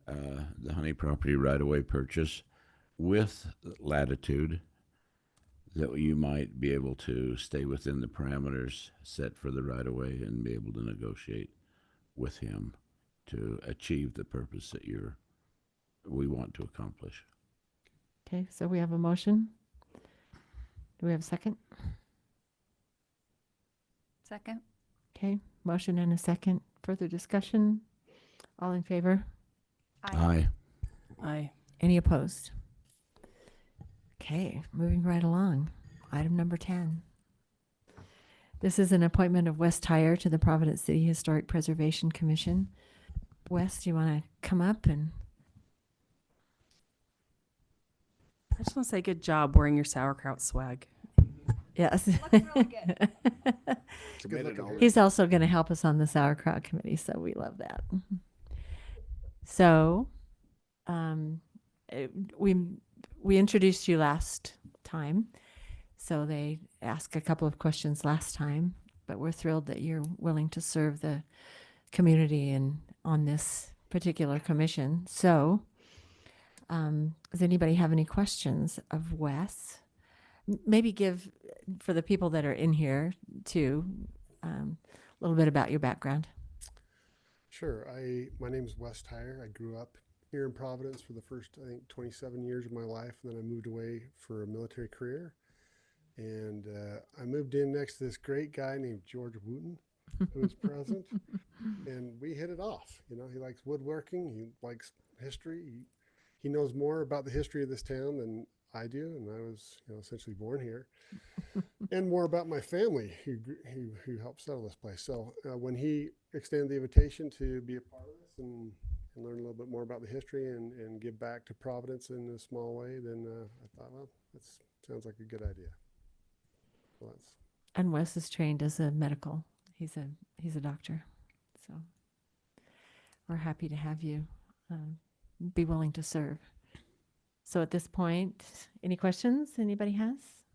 the Honey property right-of-way purchase with latitude that you might be able to stay within the parameters set for the right-of-way and be able to negotiate with him to achieve the purpose that we want to accomplish. Okay. So we have a motion. Do we have a second? Second? Okay. Motion and a second. Further discussion? All in favor? Aye. Aye. Any opposed? Okay, moving right along. Item number 10. This is an appointment of Wes Tyre to the Providence City Historic Preservation Commission. Wes, do you want to come up and? I just want to say good job wearing your sauerkraut swag. Yes. Looks really good. He's also going to help us on the sauerkraut committee, so we love that. So, we introduced you last time, so they asked a couple of questions last time, but we're thrilled that you're willing to serve the community and on this particular commission. So, does anybody have any questions of Wes? Maybe give, for the people that are in here too, a little bit about your background. Sure. My name is Wes Tyre. I grew up here in Providence for the first, I think, 27 years of my life. And then I moved away for a military career. And I moved in next to this great guy named George Wooten, who was present. And we hit it off. You know, he likes woodworking. He likes history. He knows more about the history of this town than I do. And I was, you know, essentially born here. And more about my family who helped settle this place. So when he extended the invitation to be a part of this and learn a little bit more about the history and give back to Providence in a small way, then I thought, well, that sounds like a good idea. So that's. And Wes is trained as a medical. He's a doctor. So we're happy to have you be willing to serve. So at this point, any questions anybody has?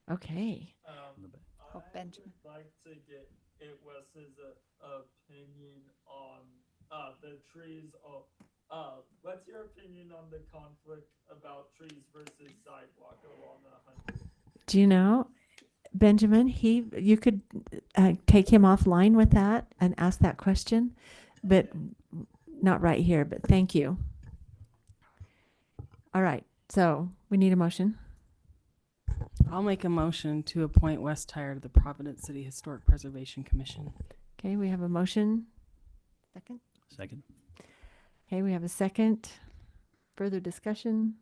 Okay. Oh, Benjamin. I would like to get Wes's opinion on the trees. What's your opinion on the conflict about trees versus sidewalk along the 100? Do you know, Benjamin, you could take him offline with that and ask that question, but not right here, but thank you. All right, so we need a motion. I'll make a motion to appoint Wes Tyre to the Providence City Historic Preservation Commission. Okay, we have a motion. Second? Second. Okay, we have a second. Further discussion?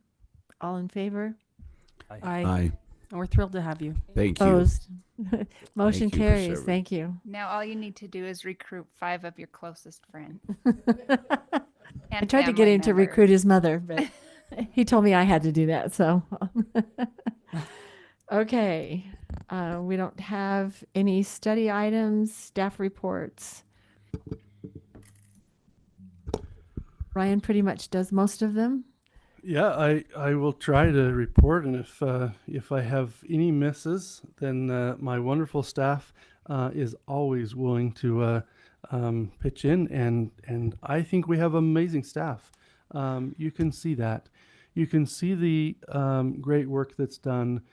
All in favor? Aye. Aye. And we're thrilled to have you. Thank you. Opposed? Motion Thank you for carries. serving. Thank you. Now all you need to do is recruit 5 of your closest friends. I tried to get him to recruit his mother, but he told me I had to do that. So, okay. We don't have any study items, staff reports. Ryan pretty much does most of them. Yeah, I will try to report, and if I have any misses, then my wonderful staff is always willing to pitch in, and I think we have amazing staff. You can see that. You can see the great work that's done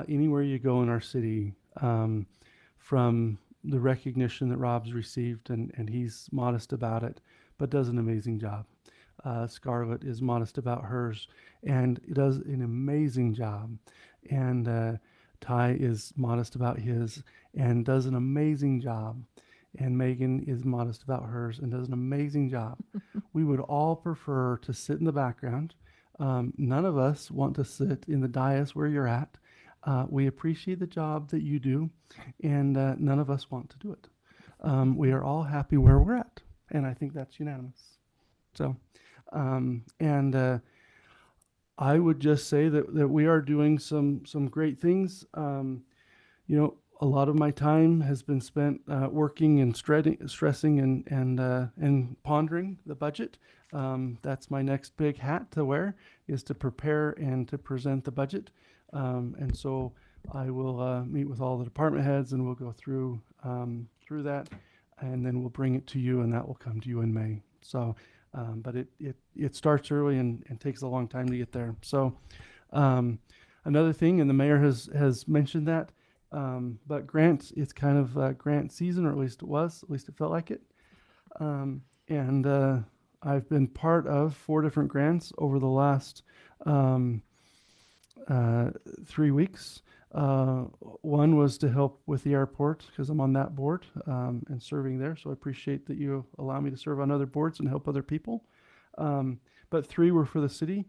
anywhere you go in our city, from the recognition that Rob's received, and he's modest about it, but does an amazing job. Scarlett is modest about hers and does an amazing job. And Ty is modest about his and does an amazing job. And Megan is modest about hers and does an amazing job. We would all prefer to sit in the background. None of us want to sit in the dais where you're at. We appreciate the job that you do, and none of us want to do it. We are all happy where we're at, and I think that's unanimous. So. I would just say that we are doing some great things. You know, a lot of my time has been spent working and stressing and pondering the budget. That's my next big hat to wear, is to prepare and to present the budget. And so I will meet with all the department heads, and we'll go through that, and then we'll bring it to you, and that will come to you in May. So. But it starts early and takes a long time to get there. So another thing, and the mayor has mentioned that, but grants, it's kind of grant season, or at least it felt like it. And I've been part of 4 different grants over the last 3 weeks. One was to help with the airport, because I'm on that board and serving there. So I appreciate that you allow me to serve on other boards and help other people. But 3 were for the city,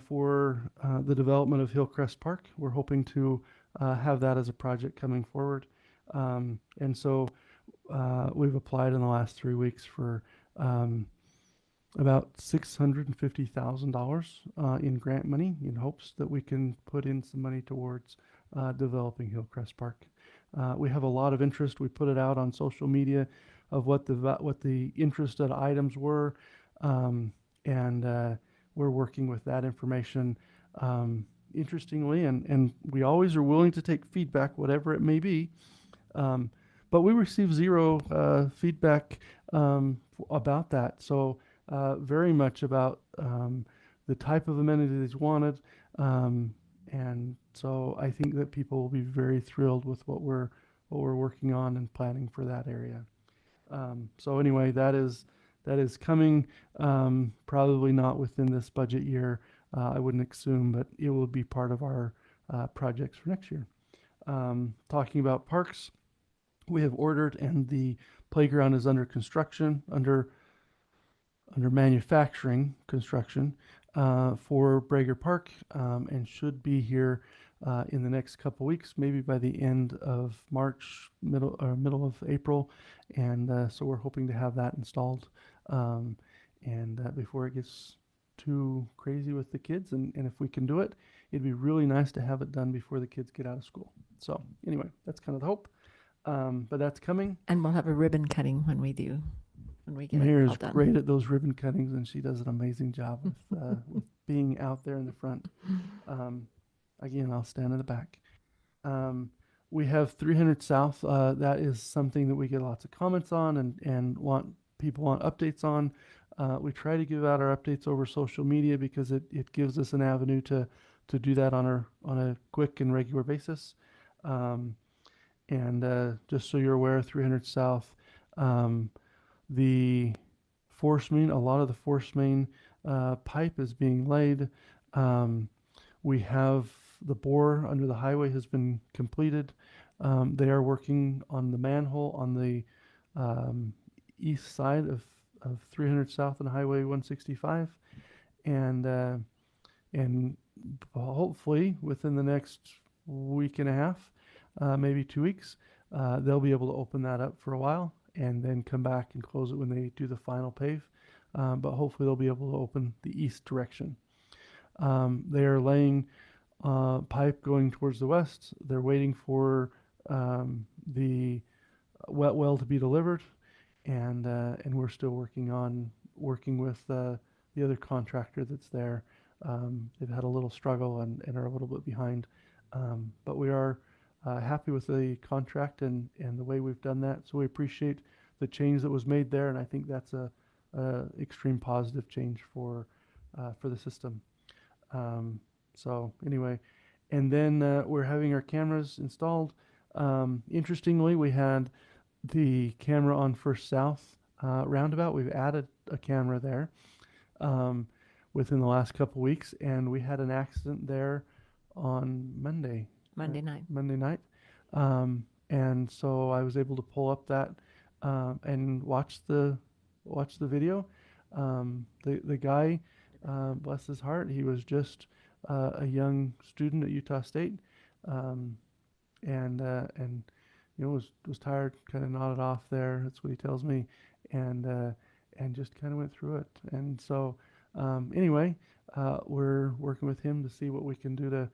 for the development of Hillcrest Park. We're hoping to have that as a project coming forward. And so we've applied in the last 3 weeks for about $650,000 in grant money, in hopes that we can put in some money towards developing Hillcrest Park. We have a lot of interest. We put it out on social media of what the interested items were, and we're working with that information. Interestingly, and we always are willing to take feedback, whatever it may be, but we received 0 feedback about that. So very much about the type of amenities wanted. And so I think that people will be very thrilled with what we're working on and planning for that area. So anyway, that is that is coming, probably not within this budget year. I wouldn't assume, but it will be part of our projects for next year. Talking about parks, we have ordered, and the playground is under construction, under manufacturing construction for Brager Park, and should be here in the next couple weeks, maybe by the end of March, middle of April, and so we're hoping to have that installed, and before it gets too crazy with the kids, and if we can do it, it'd be really nice to have it done before the kids get out of school. So anyway, that's kind of the hope, but that's coming. And we'll have a ribbon cutting when we get it Mayor's all done. great at those ribbon cuttings, and she does an amazing job with being out there in the front. Again, I'll stand in the back. We have 300 South. That is something that we get lots of comments on and people want updates on. We try to give out our updates over social media because it gives us an avenue to do that on a quick and regular basis. And just so you're aware, 300 South, the force main, a lot of the force main pipe is being laid. We have the bore under the highway has been completed. They are working on the manhole on the east side of 300 South and Highway 165, and hopefully within the next week and a half, maybe 2 weeks, they'll be able to open that up for a while and then come back and close it when they do the final pave. But hopefully they'll be able to open the east direction. They are laying pipe going towards the west. They're waiting for the wet well to be delivered, and we're still working with the other contractor that's there. They've had a little struggle and are a little bit behind, but we are happy with the contract and the way we've done that. So we appreciate the change that was made there, and I think that's a extreme positive change for the system. So anyway, and then we're having our cameras installed. Interestingly, we had the camera on First South roundabout. We've added a camera there within the last couple weeks, and we had an accident there on Monday night. And so I was able to pull up that and watch the video. The guy, bless his heart, he was just a young student at Utah State, and you know was tired, kind of nodded off there. That's what he tells me, and just kind of went through it. And so anyway, we're working with him to see what we can do to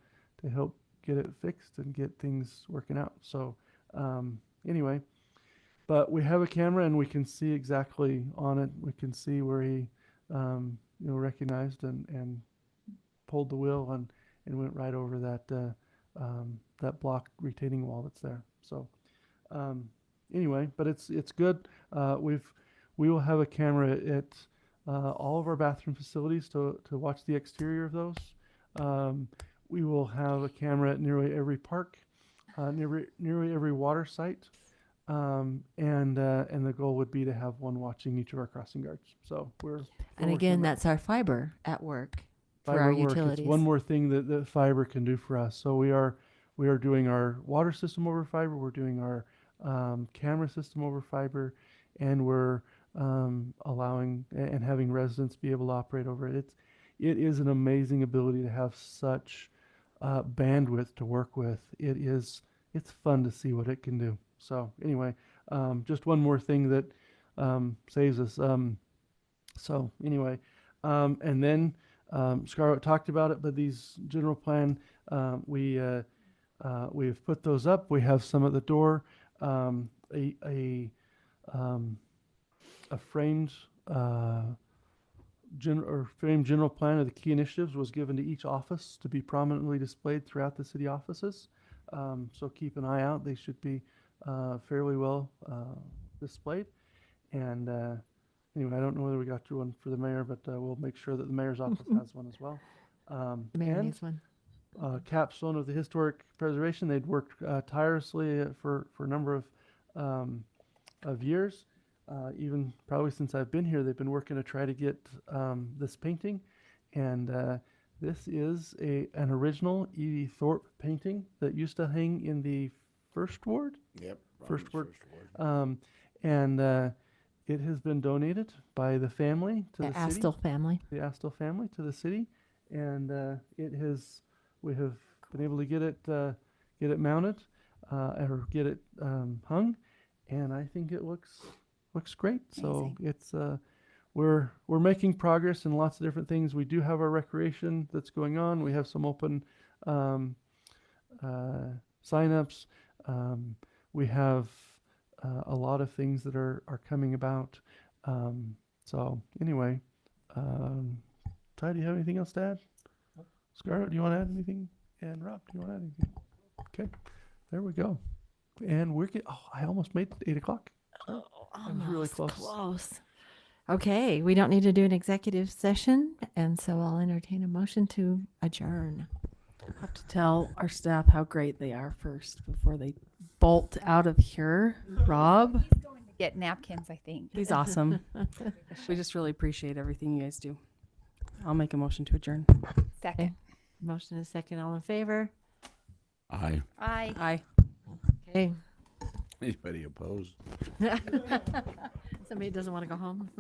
help get it fixed and get things working out. So anyway, but we have a camera and we can see exactly on it. We can see where he recognized and pulled the wheel and went right over that block retaining wall that's there. So anyway, but it's good. We will have a camera at all of our bathroom facilities to watch the exterior of those. We will have a camera at nearly every park, nearly every water site, and the goal would be to have one watching each of our crossing guards. So we're and again, that's our fiber at work for our fiber work. utilities. It's one more thing that fiber can do for us. So we are doing our water system over fiber. We're doing our camera system over fiber, and we're allowing and having residents be able to operate over it. It is an amazing ability to have such bandwidth to work with. It's fun to see what it can do. So anyway, just one more thing that saves us. So anyway, and then Scarlett talked about it, but these general plan, we've put those up. We have some at the door. A framed framed general plan of the key initiatives was given to each office to be prominently displayed throughout the city offices. So keep an eye out. They should be fairly well displayed. And anyway, I don't know whether we got through one for the mayor, but we'll make sure that the mayor's office has one as well. The mayor needs one. Capstone of the historic preservation. They'd worked tirelessly for a number of years. even probably since I've been here, they've been working to try to get this painting. And this is an original Edie Thorpe painting that used to hang in the First Ward. Yep. First Ward. First Ward. And it has been donated by the family to The the city. Astle family. The Astle family to the city, and we have been able to get it mounted, or get it hung, and I think it looks great. So it's we're making progress in lots of different things. We do have our recreation that's going on. We have some open signups. We have a lot of things that are coming about. So anyway, Ty, do you have anything else to add? Scarlett, do you want to add anything? And Rob, do you want to add anything? Okay, there we go. And I almost made 8 o'clock. Oh, I was really close. Close. Okay, we don't need to do an executive session, and so I'll entertain a motion to adjourn. I have to tell our staff how great they are first before they bolt out of here. Rob, Get napkins, I think. he's awesome. We just really appreciate everything you guys do. I'll make a motion to adjourn. Second. Motion is second. All in favor? Aye. Aye. Aye. Okay. Anybody opposed? Somebody doesn't want to go home?